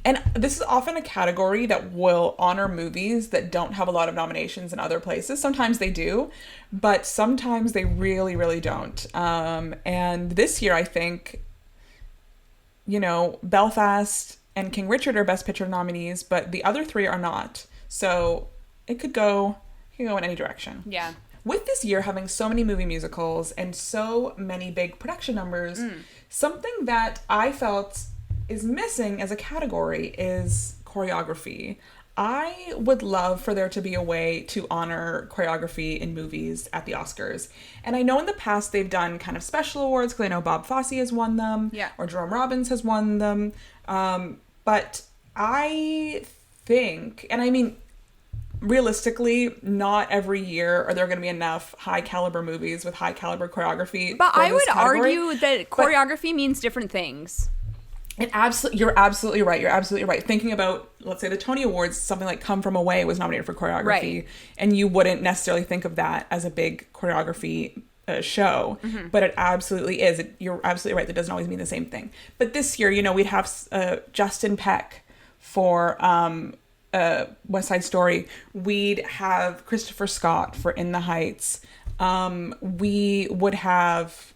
S1: And this is often a category that will honor movies that don't have a lot of nominations in other places. Sometimes they do, but sometimes they really, really don't. And this year, I think, Belfast and King Richard are Best Picture nominees, but the other 3 are not. So it could go in any direction.
S2: Yeah.
S1: With this year having so many movie musicals and so many big production numbers, something that I felt is missing as a category is choreography. I would love for there to be a way to honor choreography in movies at the Oscars. And I know in the past they've done kind of special awards, because I know Bob Fosse has won them, or Jerome Robbins has won them. But I think, and realistically, not every year are there going to be enough high caliber movies with high caliber choreography.
S2: But I would argue that choreography means different things.
S1: And you're absolutely right. You're absolutely right. Thinking about, let's say, the Tony Awards, something like Come From Away was nominated for choreography. Right. And you wouldn't necessarily think of that as a big choreography show. Mm-hmm. But it absolutely is. You're absolutely right. That doesn't always mean the same thing. But this year, we'd have Justin Peck for West Side Story. We'd have Christopher Scott for In the Heights. We would have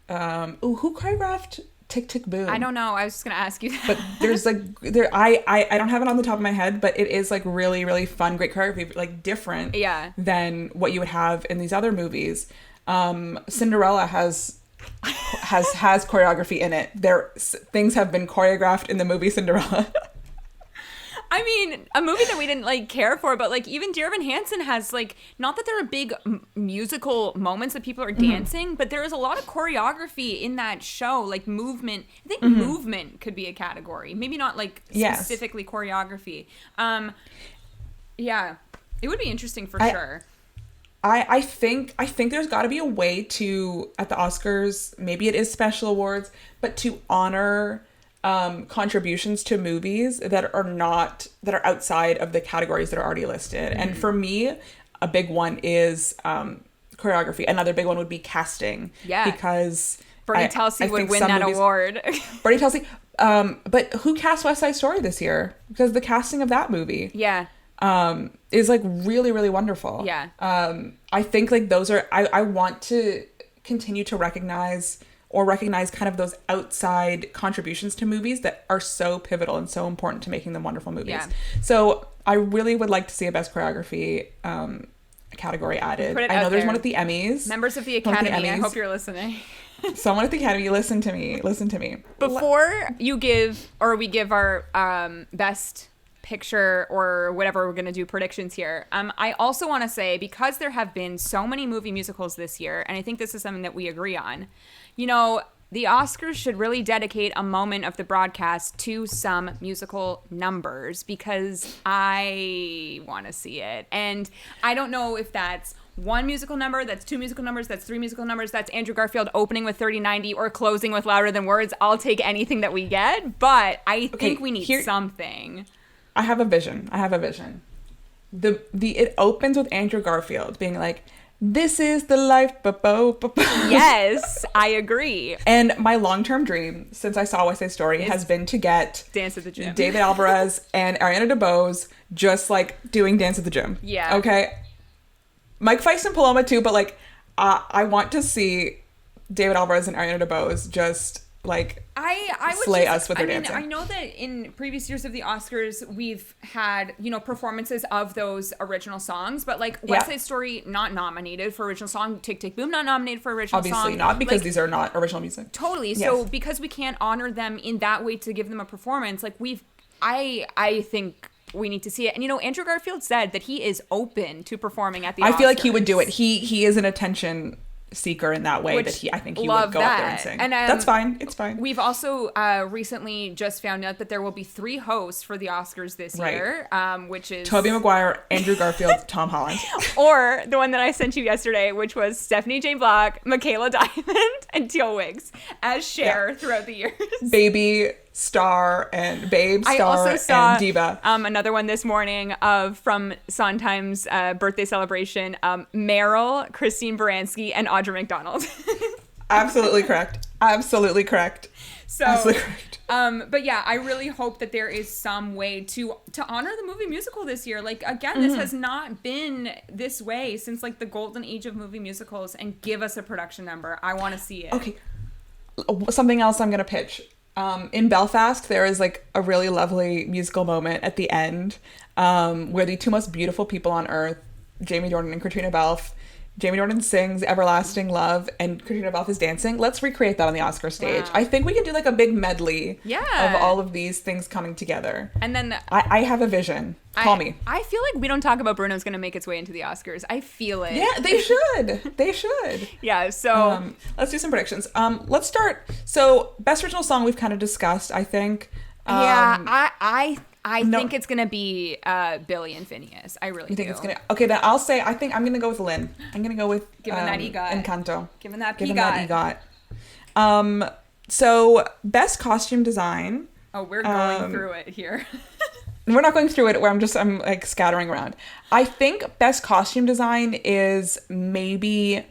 S1: Who choreographed Tick Tick Boom?
S2: I don't know. I was just gonna ask you that.
S1: But there's like I don't have it on the top of my head, but it is like really, really fun, great choreography, like different than what you would have in these other movies. Cinderella has choreography in it. Things have been choreographed in the movie Cinderella.
S2: I mean, a movie that we didn't like care for, but like even Dear Evan Hansen has like, not that there are big musical moments that people are dancing, but there is a lot of choreography in that show, like movement. I think movement could be a category, maybe not like specifically choreography. Yeah, it would be interesting for sure.
S1: I think there's got to be a way to, at the Oscars, maybe it is special awards, but to honor contributions to movies that are outside of the categories that are already listed. And for me, a big one is choreography. Another big one would be casting. Yeah. Because
S2: Bernie Telsey would win that award.
S1: Bernie Telsey. But who cast West Side Story this year? Because the casting of that movie.
S2: Yeah.
S1: Is like really, really wonderful.
S2: Yeah.
S1: I think like those are, I want to continue to recognize kind of those outside contributions to movies that are so pivotal and so important to making them wonderful movies. Yeah. So I really would like to see a best choreography category added.
S2: I know
S1: there's one at the Emmys.
S2: Members of the Academy, I hope you're listening.
S1: Someone at the Academy, listen to me.
S2: Before we give our best picture or whatever we're going to do predictions here, I also want to say, because there have been so many movie musicals this year, and I think this is something that we agree on, you know, the Oscars should really dedicate a moment of the broadcast to some musical numbers, because I want to see it. And I don't know if that's one musical number, that's two musical numbers, that's three musical numbers, that's Andrew Garfield opening with 3090 or closing with Louder Than Words. I'll take anything that we get, but I think we need something.
S1: I have a vision. It opens with Andrew Garfield being like, "This is the life."
S2: Yes, I agree.
S1: And my long-term dream since I saw West Side Story has been to get
S2: Dance at the Gym.
S1: David Alvarez and Ariana DeBose just like doing Dance at the Gym.
S2: Yeah.
S1: Okay. Mike Feist and Paloma too, but like I want to see David Alvarez and Ariana DeBose just like
S2: I would
S1: slay us with their dancing.
S2: I know that in previous years of the Oscars, we've had, you know, performances of those original songs, but like West Side Story not nominated for original song, Tick Tick Boom not nominated for original song.
S1: Obviously not, because these are not original music.
S2: Totally. Yes. So because we can't honor them in that way to give them a performance, like I think we need to see it. And, you know, Andrew Garfield said that he is open to performing at the Oscars.
S1: I feel like he would do it. He is an attention seeker in that way, that I think he would go up there and sing. And that's fine. It's fine.
S2: We've also recently just found out that there will be 3 hosts for the Oscars this year, which is
S1: Tobey Maguire, Andrew Garfield, Tom Holland.
S2: Or the one that I sent you yesterday, which was Stephanie J. Block, Michaela Diamond, and Teal Wiggs as Cher throughout the years.
S1: Baby, Star, and Babe, Star,
S2: I also saw,
S1: and Diva.
S2: Another one this morning from Sondheim's birthday celebration, Meryl, Christine Baranski, and Audra McDonald.
S1: Absolutely correct.
S2: So,
S1: absolutely correct.
S2: But yeah, I really hope that there is some way to honor the movie musical this year. Like, again, this has not been this way since like the golden age of movie musicals, and give us a production number. I want to see it.
S1: Okay. Something else I'm going to pitch. In Belfast, there is like a really lovely musical moment at the end where the two most beautiful people on earth, Jamie Dornan and Katrina Balfe, Jamie Dornan sings Everlasting Love and Katrina Balfe is dancing. Let's recreate that on the Oscar stage. Wow. I think we can do like a big medley of all of these things coming together.
S2: And then
S1: I have a vision. Call me.
S2: I feel like We Don't Talk About Bruno's going to make its way into the Oscars. I feel it.
S1: Yeah, they should.
S2: Yeah, so
S1: let's do some predictions. Let's start. So best original song we've kind of discussed, I think.
S2: I think it's gonna be Billy and Phineas. I really think
S1: it's gonna. Okay, then I'll say I think I'm gonna go with Lynn. I'm gonna go with
S2: given that EGOT.
S1: Encanto.
S2: Given that EGOT.
S1: So best costume design.
S2: Oh, we're going through it here.
S1: We're not going through it where I'm like scattering around. I think best costume design is maybe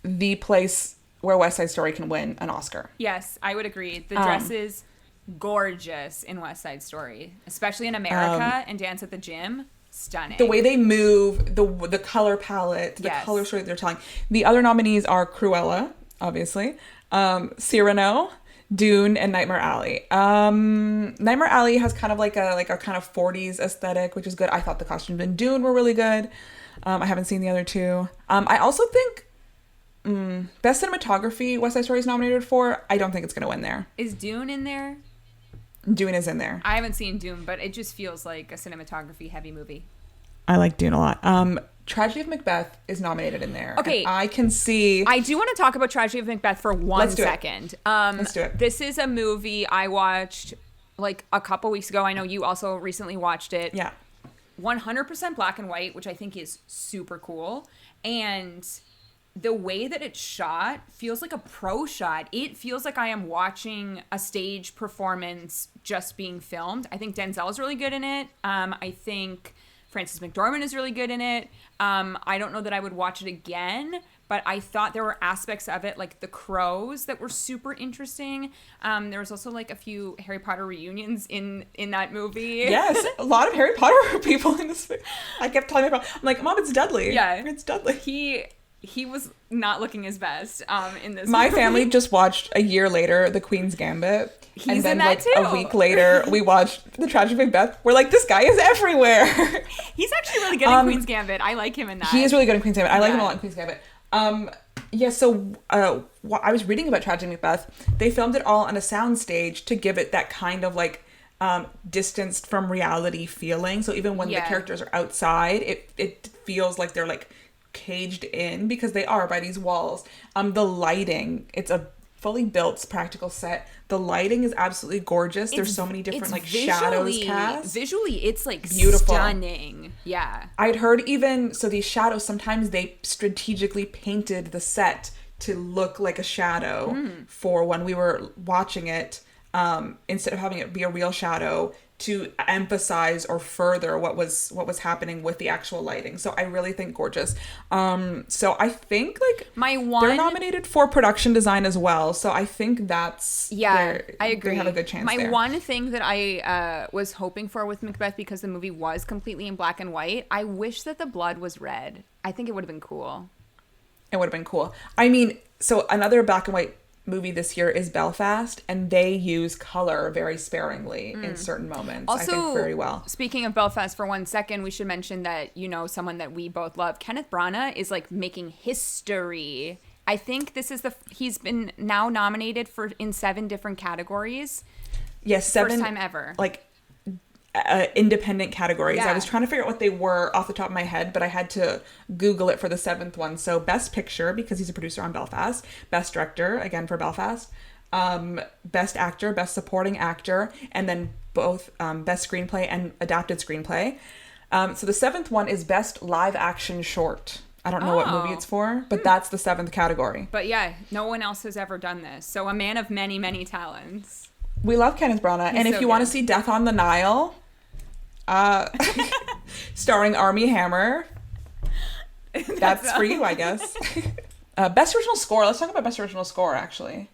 S1: the place where West Side Story can win an Oscar.
S2: Yes, I would agree. The dresses. Gorgeous in West Side Story, especially in America, and Dance at the Gym. Stunning.
S1: The way they move, the color palette, the color story they're telling. The other nominees are Cruella, obviously, Cyrano, Dune, and Nightmare Alley. Nightmare Alley has kind of like a kind of 40s aesthetic, which is good. I thought the costumes in Dune were really good. I haven't seen the other two. I also think Best Cinematography West Side Story is nominated for. I don't think it's going to win there.
S2: Is Dune in there?
S1: Dune is in there.
S2: I haven't seen Dune, but it just feels like a cinematography heavy movie.
S1: I like Dune a lot. Tragedy of Macbeth is nominated in there.
S2: Okay.
S1: I can see...
S2: I do want to talk about Tragedy of Macbeth for one second.
S1: Let's do it.
S2: This is a movie I watched like a couple weeks ago. I know you also recently watched it.
S1: Yeah.
S2: 100% black and white, which I think is super cool. And the way that it's shot feels like a pro shot. It feels like I am watching a stage performance just being filmed. I think Denzel's really good in it. I think Frances McDormand is really good in it. I don't know that I would watch it again, but I thought there were aspects of it, like the crows, that were super interesting. There was also like a few Harry Potter reunions in that movie.
S1: Yes, a lot of Harry Potter people in this movie. I kept telling my mom, I'm like, Mom, it's Dudley.
S2: Yeah.
S1: It's Dudley.
S2: He was not looking his best in this
S1: My
S2: movie.
S1: family just watched a year later The Queen's Gambit.
S2: He's
S1: and then
S2: in that
S1: like
S2: too.
S1: A week later we watched The Tragedy of Macbeth. We're like, this guy is everywhere.
S2: He's actually really good in Queen's Gambit. I like him in that.
S1: He is really good in Queen's Gambit. I like him a lot in Queen's Gambit. So I was reading about Tragedy of Macbeth. They filmed it all on a soundstage to give it that kind of like distanced from reality feeling. So even when the characters are outside, it feels like they're like caged in, because they are, by these walls. The lighting, it's a fully built practical set. The lighting is absolutely gorgeous. There's so many different like shadows cast.
S2: Visually, it's like
S1: beautiful,
S2: stunning. Yeah.
S1: I'd heard even so these shadows, sometimes they strategically painted the set to look like a shadow for when we were watching it, instead of having it be a real shadow, to emphasize or further what was happening with the actual lighting. So I really think gorgeous. So I think like they're nominated for production design as well. So I think that's
S2: I agree.
S1: They have a good chance.
S2: My one thing that I was hoping for with Macbeth, because the movie was completely in black and white, I wish that the blood was red. I think it would have been cool.
S1: It would have been cool. I mean, so another black and white movie this year is Belfast, and they use color very sparingly in certain moments.
S2: Also,
S1: I think very well.
S2: Speaking of Belfast for 1 second, we should mention that, someone that we both love, Kenneth Branagh, is like making history. I think this is he's been now nominated in 7 different categories.
S1: Yes, 7.
S2: First time ever.
S1: Like independent categories.
S2: Yeah.
S1: I was trying to figure out what they were off the top of my head, but I had to Google it for the 7th one. So Best Picture, because he's a producer on Belfast. Best Director, again for Belfast. Best Actor, Best Supporting Actor, and then both Best Screenplay and Adapted Screenplay. So the 7th one is Best Live Action Short. I don't know what movie it's for, but that's the 7th category.
S2: But yeah, no one else has ever done this. So a man of many, many talents.
S1: We love Kenneth Branagh. And if you want to see Death on the Nile, starring Armie Hammer, that's for you, I guess. Best Original Score. Let's talk about Best Original Score, actually.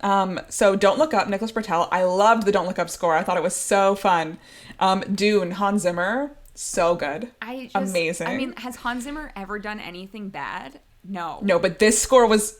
S1: So Don't Look Up, Nicholas Britell. I loved the Don't Look Up score. I thought it was so fun. Dune, Hans Zimmer. So good. Amazing.
S2: I mean, has Hans Zimmer ever done anything bad? No.
S1: No, but this score was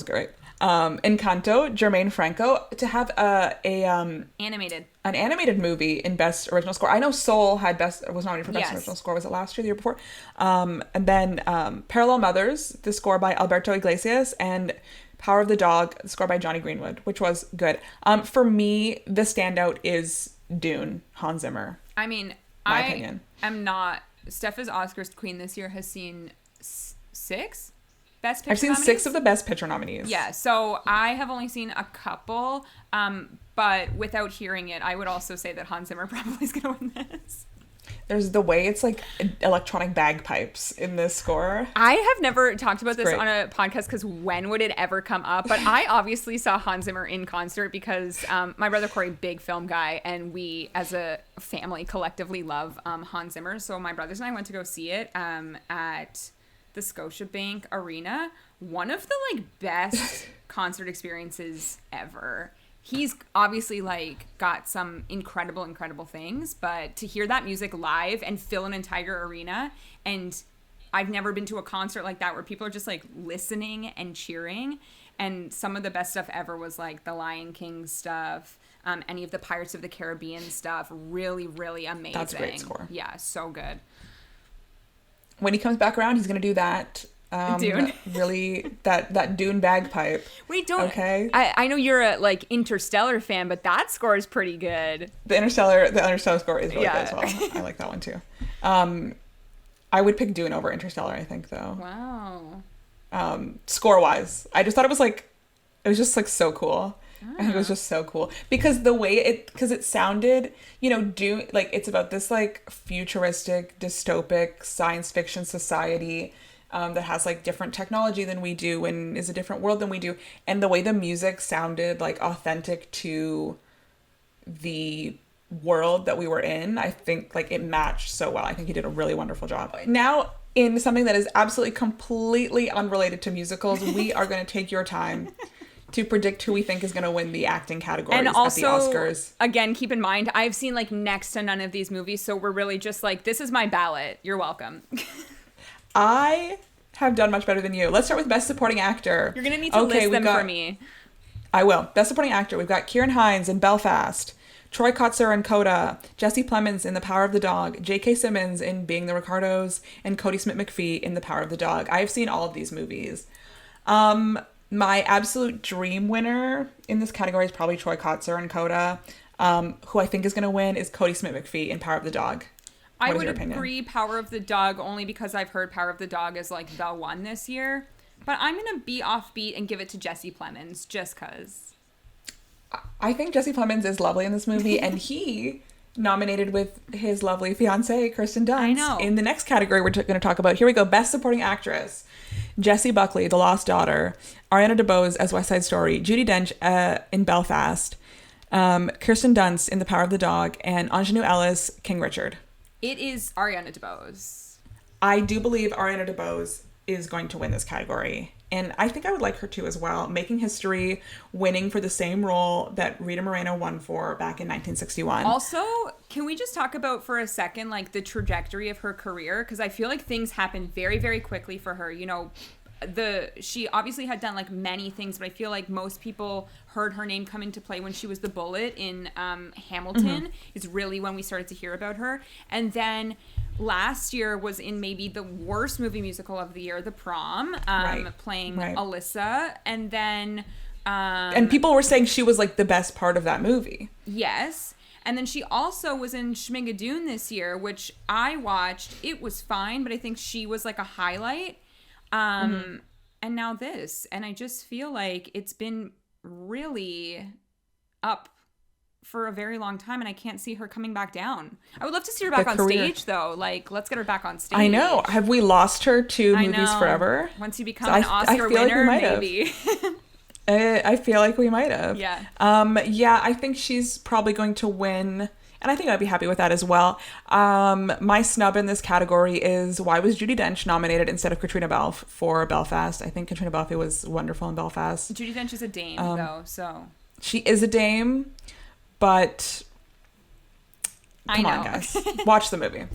S1: great. Encanto, Jermaine Franco, to have an animated movie in Best Original Score. I know Soul was nominated for Best Original Score. Was it last year, the year before? And then Parallel Mothers, the score by Alberto Iglesias, and Power of the Dog, the score by Johnny Greenwood, which was good. For me, the standout is Dune, Hans Zimmer.
S2: I mean,
S1: my opinion.
S2: I'm not. Steph is Oscars queen this year, has seen 6 Best Picture
S1: I've seen
S2: nominees?
S1: 6 of the Best Picture nominees.
S2: Yeah, so I have only seen a couple, but without hearing it, I would also say that Hans Zimmer probably is going to win this.
S1: There's the way it's like electronic bagpipes in this score.
S2: I have never talked about this
S1: great.
S2: on a podcast because when would it ever come up? But I obviously saw Hans Zimmer in concert because my brother Corey, big film guy, and we as a family collectively love Hans Zimmer. So my brothers and I went to go see it at the Scotiabank Arena. One of the like best concert experiences ever. He's obviously like got some incredible things, but to hear that music live and fill an entire arena, and I've never been to a concert like that where people are just like listening and cheering. And some of the best stuff ever was like the Lion King stuff, any of the Pirates of the Caribbean stuff. Really, really amazing.
S1: That's a great score.
S2: Yeah, so good.
S1: When he comes back around, he's gonna do that.
S2: Dune.
S1: Really, that Dune bagpipe.
S2: Wait, don't.
S1: Okay.
S2: I know you're a like Interstellar fan, but that score is pretty good.
S1: The Interstellar score is really good as well. I like that one too. I would pick Dune over Interstellar, I think, though.
S2: Wow.
S1: Score wise, I just thought it was just like so cool. I think it was just so cool because the way it sounded, Dune, like it's about this like futuristic, dystopic science fiction society that has like different technology than we do and is a different world than we do. And the way the music sounded like authentic to the world that we were in, I think like it matched so well. I think he did a really wonderful job. Now, in something that is absolutely completely unrelated to musicals, we are going to take your time to predict who we think is going to win the acting categories
S2: and also,
S1: at the Oscars.
S2: Again, keep in mind, I've seen like next to none of these movies, so we're really just like, this is my ballot. You're welcome.
S1: I have done much better than you. Let's start with Best Supporting Actor.
S2: You're going to need to list them for me.
S1: I will. Best Supporting Actor. We've got Ciarán Hinds in Belfast, Troy Kotsur in Coda, Jesse Plemons in The Power of the Dog, J.K. Simmons in Being the Ricardos, and Cody Smith-McPhee in The Power of the Dog. I have seen all of these movies. My absolute dream winner in this category is probably Troy Kotsur in Coda. Who I think is going to win is Cody Smith-McPhee in Power of the Dog.
S2: I would agree Power of the Dog only because I've heard Power of the Dog is like the one this year. But I'm going to be offbeat and give it to Jesse Plemons just because.
S1: I think Jesse Plemons is lovely in this movie, and he nominated with his lovely fiancée, Kirsten Dunst.
S2: I know.
S1: In the next category we're going to talk about, here we go, Best Supporting Actress. Jessie Buckley, The Lost Daughter, Ariana DeBose as West Side Story, Judi Dench in Belfast, Kirsten Dunst in The Power of the Dog, and Ingenue Ellis, King Richard.
S2: It is Ariana DeBose.
S1: I do believe Ariana DeBose is going to win this category. And I think I would like her to as well, making history, winning for the same role that Rita Moreno won for back in 1961.
S2: Also, can we just talk about for a second, like the trajectory of her career? Because I feel like things happened very, very quickly for her. She obviously had done like many things, but I feel like most people heard her name come into play when she was the bullet in Hamilton is really when we started to hear about her. And then last year was in maybe the worst movie musical of the year, The Prom, playing Alyssa. And then
S1: and people were saying she was like the best part of that movie.
S2: Yes. And then she also was in Schmigadoon this year, which I watched. It was fine, but I think she was like a highlight. And now this, and I just feel like it's been really up for a very long time, and I can't see her coming back down. I would love to see her back on stage, though. Like, let's get her back on stage.
S1: I know. Have we lost her to movies forever?
S2: Once you become an Oscar winner, maybe.
S1: I feel like we might have.
S2: Yeah.
S1: I think she's probably going to win. And I think I'd be happy with that as well. My snub in this category is, why was Judi Dench nominated instead of Katrina Balfe for Belfast? I think Katrina Balfe was wonderful in Belfast.
S2: Judi Dench is a dame, though, so.
S1: She is a dame, but come on, guys. Watch the movie.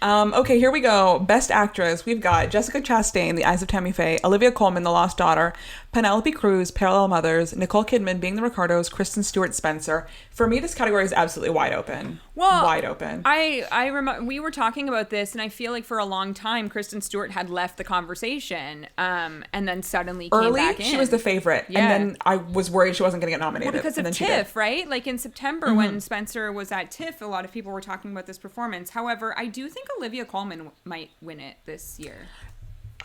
S1: Okay, here we go. Best Actress. We've got Jessica Chastain, The Eyes of Tammy Faye, Olivia Colman, The Lost Daughter, Penelope Cruz, Parallel Mothers, Nicole Kidman, Being the Ricardos, Kristen Stewart Spencer. For me, this category is absolutely wide open.
S2: Well,
S1: wide open.
S2: I remember we were talking about this, and I feel like for a long time, Kristen Stewart had left the conversation, and then suddenly came back in.
S1: She was the favorite, and then I was worried she wasn't going to get nominated.
S2: Well, because of TIFF, right? Like in September when Spencer was at TIFF, a lot of people were talking about this performance. However, I do think Olivia Colman might win it this year.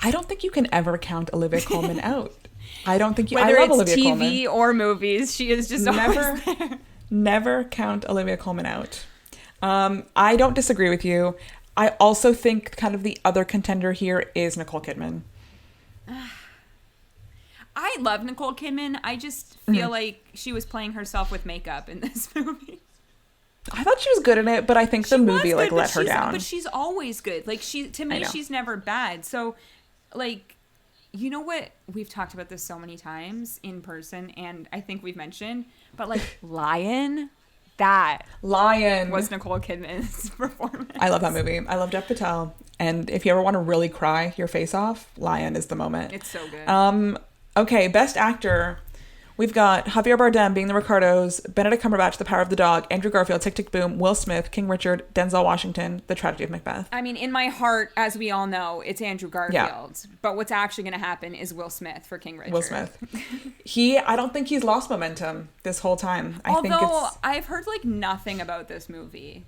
S1: I don't think you can ever count Olivia Colman out. I don't think you.
S2: Whether
S1: I love
S2: it's
S1: Olivia
S2: TV
S1: Colman.
S2: or movies, she is just always there.
S1: Never count Olivia Colman out. I don't disagree with you. I also think kind of the other contender here is Nicole Kidman.
S2: I love Nicole Kidman. I just feel like she was playing herself with makeup in this movie.
S1: I thought she was good in it, but I think the movie like let her down.
S2: But she's always good. Like to me, she's never bad. So, like, you know what? We've talked about this so many times in person, and I think we've mentioned, but like Lion was Nicole Kidman's performance.
S1: I love that movie. I love Dev Patel, and if you ever want to really cry your face off, Lion is the moment.
S2: It's so good.
S1: Okay, Best Actor. We've got Javier Bardem being the Ricardos, Benedict Cumberbatch, The Power of the Dog, Andrew Garfield, Tick Tick Boom, Will Smith, King Richard, Denzel Washington, The Tragedy of Macbeth.
S2: I mean, in my heart, as we all know, it's Andrew Garfield. Yeah. But what's actually going to happen is Will Smith for King Richard.
S1: Will Smith. I don't think he's lost momentum this whole time.
S2: Although I've heard like nothing about this movie.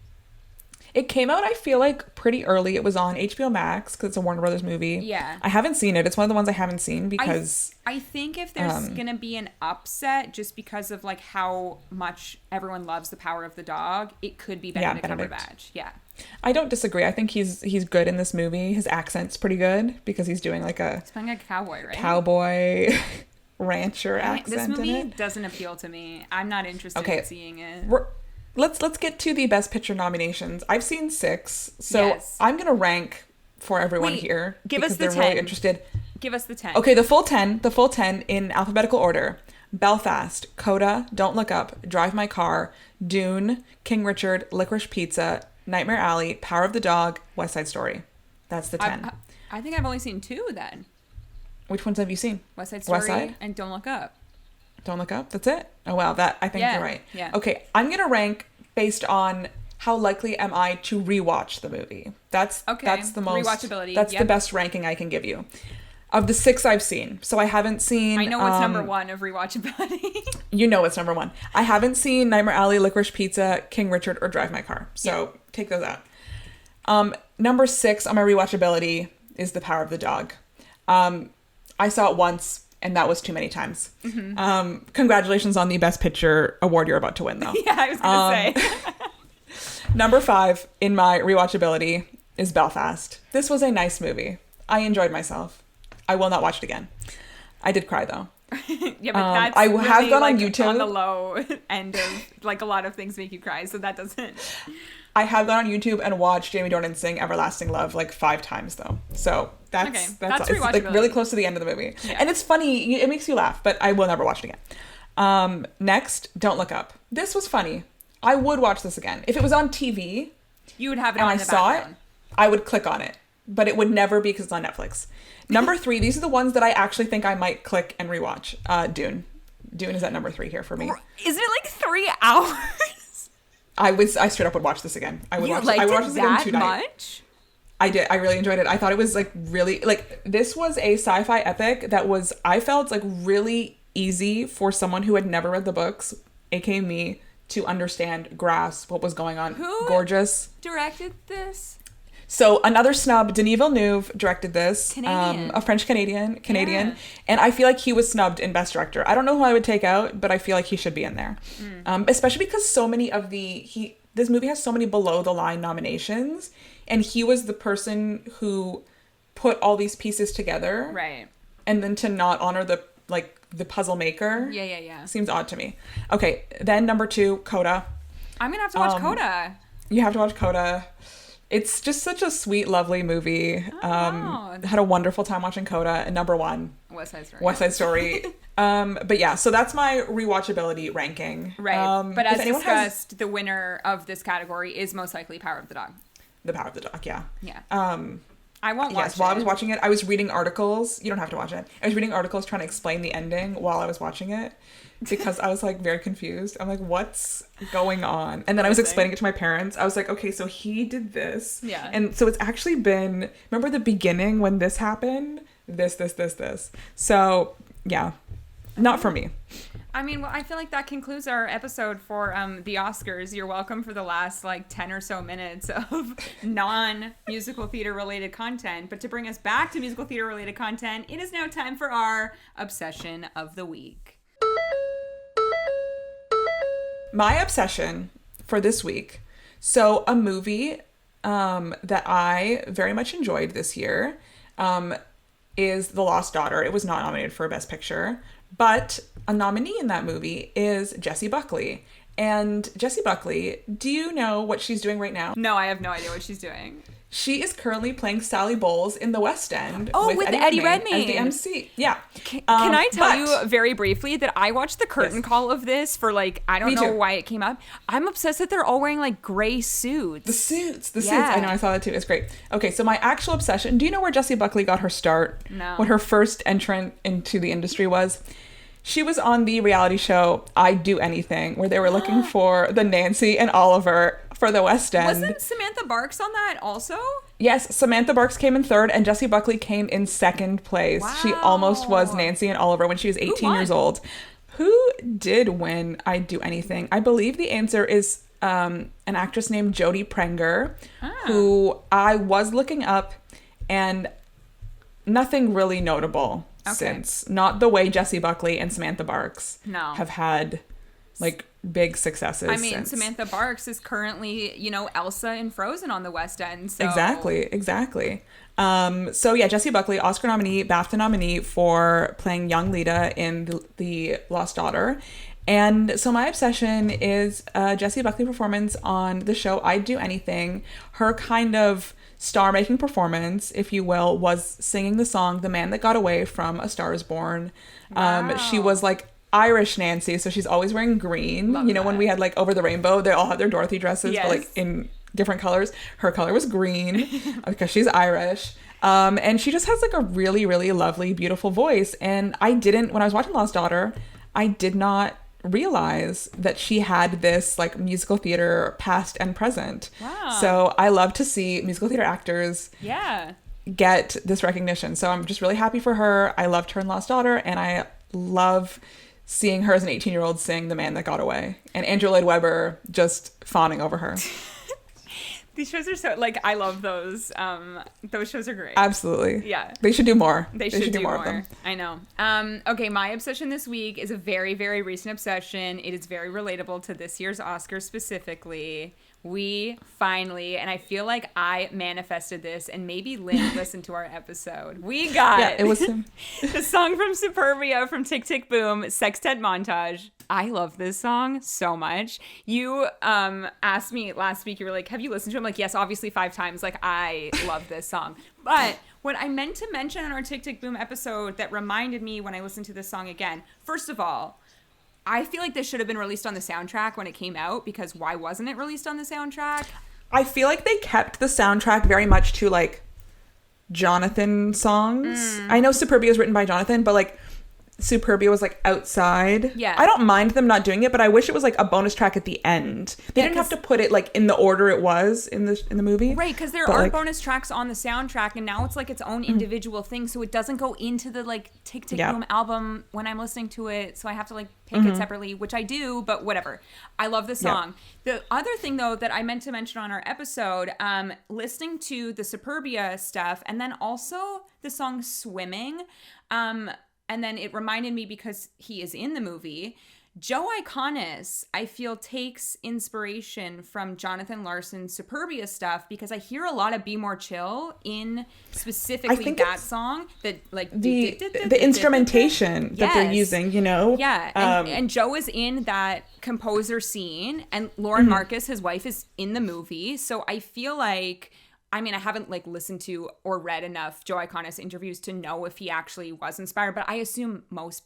S1: It came out, I feel like, pretty early. It was on HBO Max because it's a Warner Brothers movie.
S2: Yeah.
S1: I haven't seen it. It's one of the ones I haven't seen because...
S2: I think if there's going to be an upset just because of, like, how much everyone loves The Power of the Dog, it could be Benedict Cumberbatch. Yeah.
S1: I don't disagree. I think he's good in this movie. His accent's pretty good because he's doing, like,
S2: he's playing a cowboy, right?
S1: Cowboy rancher accent
S2: this movie
S1: in it.
S2: Doesn't appeal to me. I'm not interested in seeing it.
S1: Let's get to the Best Picture nominations. I've seen 6, so yes. I'm gonna rank for everyone here
S2: because
S1: they're really interested.
S2: Give us the 10.
S1: Okay, the full 10 in alphabetical order: Belfast, Coda, Don't Look Up, Drive My Car, Dune, King Richard, Licorice Pizza, Nightmare Alley, Power of the Dog, West Side Story. That's the 10.
S2: I think I've only seen 2 then.
S1: Which ones have you seen?
S2: West Side Story and Don't Look Up.
S1: Don't Look Up? That's it? Oh, wow. I think you're right.
S2: Yeah.
S1: Okay, I'm going to rank based on how likely am I to rewatch the movie. That's the most...
S2: Rewatchability.
S1: That's the best ranking I can give you. Of the 6 I've seen. So I haven't seen...
S2: I know what's number 1 of rewatchability.
S1: You know what's number 1. I haven't seen Nightmare Alley, Licorice Pizza, King Richard, or Drive My Car. So take those out. Number 6 on my rewatchability is The Power of the Dog. I saw it once... and that was too many times. Mm-hmm. Congratulations on the Best Picture award you're about to win, though.
S2: Yeah, I was going to say.
S1: Number 5 in my rewatchability is Belfast. This was a nice movie. I enjoyed myself. I will not watch it again. I did cry, though.
S2: Yeah, but that's
S1: I
S2: really,
S1: have gone
S2: like,
S1: on YouTube.
S2: On the low end of, like, a lot of things make you cry, so that doesn't...
S1: I have gone on YouTube and watched Jamie Dornan sing Everlasting Love like 5 times, though. So that's it's like really close to the end of the movie. Yeah. And it's funny. It makes you laugh, but I will never watch it again. Next, Don't Look Up. This was funny. I would watch this again. If it was on TV...
S2: You would have it
S1: and
S2: on
S1: I
S2: the
S1: saw
S2: background.
S1: it, I would click on it. But it would never be because it's on Netflix. Number 3, these are the ones that I actually think I might click and rewatch. Dune. Dune is at number 3 here for me.
S2: Isn't it like 3 hours?
S1: I straight up would watch this again. I would watch this again tonight.
S2: Much?
S1: I did. I really enjoyed it. I thought it was like really like this was a sci-fi epic that was I felt like really easy for someone who had never read the books, aka me, to understand, grasp what was going on.
S2: Who
S1: Gorgeous
S2: directed this?
S1: So another snub, Denis Villeneuve directed this.
S2: Canadian.
S1: A French-Canadian.
S2: Yeah.
S1: And I feel like he was snubbed in Best Director. I don't know who I would take out, but I feel like he should be in there. Especially because so many of this movie has so many below-the-line nominations, and he was the person who put all these pieces together.
S2: Right.
S1: And then to not honor the puzzle maker.
S2: Yeah.
S1: Seems odd to me. Okay, then number 2, Coda.
S2: I'm going to have to watch Coda.
S1: You have to watch Coda. It's just such a sweet, lovely movie. Had a wonderful time watching Coda. And number 1,
S2: West Side Story.
S1: West Side Story. But yeah, so that's my rewatchability ranking.
S2: Right. But as discussed, the winner of this category is most likely Power of the Dog.
S1: The Power of the Dog, yeah.
S2: Yeah. I won't watch it.
S1: While I was watching it, I was reading articles. You don't have to watch it. I was reading articles trying to explain the ending while I was watching it because I was like very confused. I'm like, what's going on? And then I was explaining it to my parents. I was like, okay, so he did this.
S2: Yeah.
S1: And so it's actually been, remember the beginning when this happened? This. So yeah, not for me.
S2: I mean, well, I feel like that concludes our episode for the Oscars. You're welcome for the last 10 or so minutes of non-musical theater related content. But to bring us back to musical theater related content, it is now time for our Obsession of the Week.
S1: My obsession for this week. So a movie that I very much enjoyed this year is The Lost Daughter. It was not nominated for Best Picture, but a nominee in that movie is Jessie Buckley. And Jessie Buckley, do you know what she's doing right now?
S2: No, I have no idea what she's doing.
S1: She is currently playing Sally Bowles in the West End.
S2: Oh, with Eddie Redmayne
S1: as the MC. Yeah.
S2: Can I tell you very briefly that I watched the curtain call of this for like, I don't know why it came up. I'm obsessed that they're all wearing like gray suits.
S1: The suits. I know, I saw that too. It's great. Okay, so my actual obsession. Do you know where Jessie Buckley got her start?
S2: No.
S1: What her first entrant into the industry was? She was on the reality show I'd Do Anything, where they were looking for the Nancy and Oliver for the West End.
S2: Wasn't Samantha Barks on that also?
S1: Yes, Samantha Barks came in third and Jessie Buckley came in second place. Wow. She almost was Nancy and Oliver when she was 18 years old. Who did win I'd Do Anything? I believe the answer is an actress named Jodie Prenger, who I was looking up, and nothing really notable since. Not the way Jessie Buckley and Samantha Barks have had like big successes.
S2: I mean,
S1: since.
S2: Samantha Barks is currently, you know, Elsa in Frozen on the West End. So.
S1: Exactly. So yeah, Jessie Buckley, Oscar nominee, BAFTA nominee for playing young Lita in the Lost Daughter. And so my obsession is Jessie Buckley performance on the show I'd Do Anything. Her kind of star-making performance, if you will, was singing the song The Man That Got Away from A Star Is Born.
S2: Wow.
S1: She was like Irish Nancy, so she's always wearing green.
S2: Love
S1: you know,
S2: that.
S1: when we had like Over the Rainbow, they all had their Dorothy dresses, but like in different colors. Her color was green because she's Irish. And she just has like a really, really lovely, beautiful voice. And when I was watching Lost Daughter, I did not realize that she had this like musical theater past and present.
S2: Wow.
S1: So I love to see musical theater actors get this recognition. So I'm just really happy for her. I loved her in Lost Daughter, and I love seeing her as an 18-year-old sing The Man That Got Away, and Andrew Lloyd Webber just fawning over her.
S2: These shows are so, like, I love those. Those shows are great.
S1: Absolutely.
S2: Yeah.
S1: They should do more.
S2: They should do more
S1: of them.
S2: I know. Okay, my obsession this week is a very, very recent obsession. It is very relatable to this year's Oscars specifically. We finally, and I feel like I manifested this, and maybe Lynn listened to our episode. We got
S1: it was him.
S2: The song from Superbia from Tick Tick Boom, Sextet Montage. I love this song so much. You asked me last week, you were like, have you listened to it? I'm like, yes, obviously 5 times. Like, I love this song. But what I meant to mention on our Tick Tick Boom episode that reminded me when I listened to this song again, first of all, I feel like this should have been released on the soundtrack when it came out, because why wasn't it released on the soundtrack?
S1: I feel like they kept the soundtrack very much to like Jonathan songs. I know Superbia is written by Jonathan, but like Superbia was like outside.
S2: Yeah.
S1: I don't mind them not doing it, but I wish it was like a bonus track at the end. They didn't have to put it like in the order it was in the movie.
S2: Right, because there are bonus tracks on the soundtrack, and now it's like its own individual thing, so it doesn't go into the like Tick Tick Boom album when I'm listening to it, so I have to like pick it separately, which I do, but whatever. I love the song. The other thing though that I meant to mention on our episode, listening to the Superbia stuff, and then also the song Swimming, and then it reminded me, because he is in the movie, Joe Iconis, I feel, takes inspiration from Jonathan Larson's Superbia stuff, because I hear a lot of Be More Chill in specifically that song. That like
S1: the instrumentation that they're using, you know?
S2: Yeah, and Joe is in that composer scene, and Lauren Marcus, his wife, is in the movie. So I feel like, I mean, I haven't like listened to or read enough Joe Iconis interviews to know if he actually was inspired, but I assume most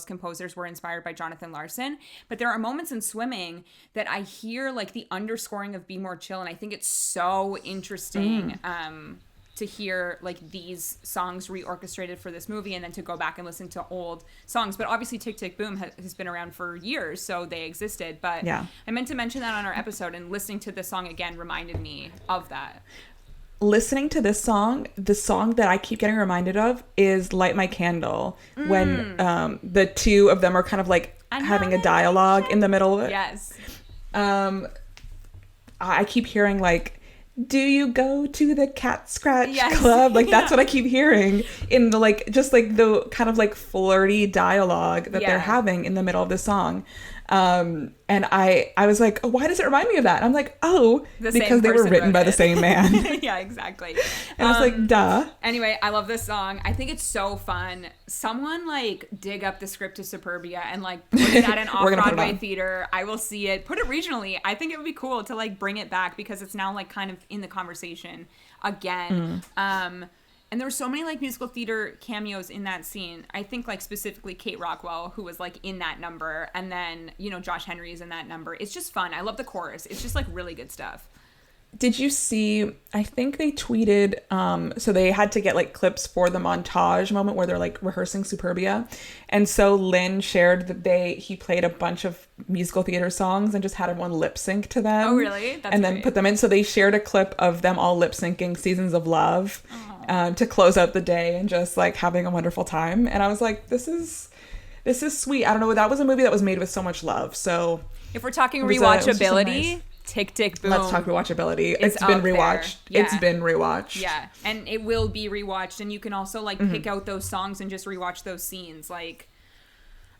S2: composers were inspired by Jonathan Larson. But there are moments in Swimming that I hear like the underscoring of Be More Chill, and I think it's so interesting to hear like these songs reorchestrated for this movie, and then to go back and listen to old songs. But obviously Tick Tick Boom has been around for years, so they existed. But I meant to mention that on our episode, and listening to the song again reminded me of that.
S1: Listening to this song, the song that I keep getting reminded of is Light My Candle, when the two of them are kind of like having a dialogue in the middle of it.
S2: Yes.
S1: I keep hearing like, do you go to the cat scratch club? Like that's what I keep hearing in the like, just like the kind of like flirty dialogue that they're having in the middle of the song. And I was like, oh, why does it remind me of that? And I'm like, oh,
S2: The same
S1: because they were
S2: person
S1: written
S2: wrote
S1: by the
S2: it.
S1: same man.
S2: Yeah, exactly.
S1: And I was like, duh.
S2: Anyway, I love this song. I think it's so fun. Someone like dig up the script to Superbia and like put it at an
S1: We're gonna put it
S2: off-Broadway
S1: on.
S2: theater. I will see it. Put it regionally. I think it would be cool to like bring it back because it's now like kind of in the conversation again. And there were so many like musical theater cameos in that scene. I think like specifically Kate Rockwell, who was like in that number, and then Josh Henry's in that number. It's just fun. I love the chorus. It's just like really good stuff.
S1: Did you see, I think they tweeted, so they had to get like clips for the montage moment where they're like rehearsing Superbia. And so Lynn shared that he played a bunch of musical theater songs and just had everyone lip sync to them.
S2: Oh, really? That's
S1: and then
S2: great.
S1: put them in. So they shared a clip of them all lip syncing Seasons of Love to close out the day and just like having a wonderful time. And I was like, this is sweet. I don't know. That was a movie that was made with so much love. So
S2: If we're talking
S1: it was just a
S2: rewatchability,
S1: nice-
S2: Tick, Tick, Boom.
S1: Let's talk rewatchability.
S2: It's
S1: It's been
S2: up there.
S1: rewatched.
S2: Yeah.
S1: It's been rewatched.
S2: Yeah, and it will be rewatched, and you can also like pick out those songs and just rewatch those scenes. Like,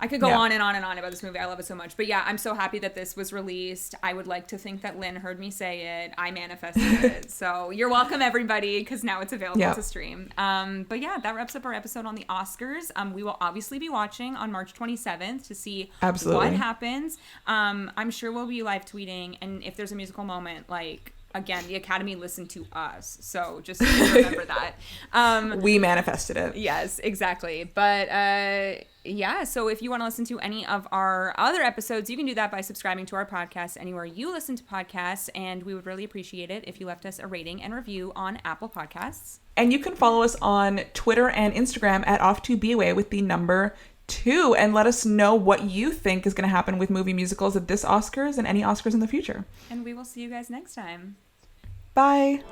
S2: I could go
S1: Yeah.
S2: on and on and on about this movie. I love it so much. But yeah, I'm so happy that this was released. I would like to think that Lynn heard me say it. I manifested it. So you're welcome, everybody, because now it's available
S1: Yeah.
S2: to stream. But yeah, that wraps up our episode on the Oscars. We will obviously be watching on March 27th to see
S1: Absolutely.
S2: what happens. I'm sure we'll be live tweeting, and if there's a musical moment, like, again, the Academy listened to us. So just remember that.
S1: We manifested it.
S2: Yes, exactly. But yeah, so if you want to listen to any of our other episodes, you can do that by subscribing to our podcast anywhere you listen to podcasts. And we would really appreciate it if you left us a rating and review on Apple Podcasts.
S1: And you can follow us on Twitter and Instagram at Off2BeAway with the number 2 and let us know what you think is going to happen with movie musicals at this Oscars and any Oscars in the future.
S2: And we will see you guys next time.
S1: Bye.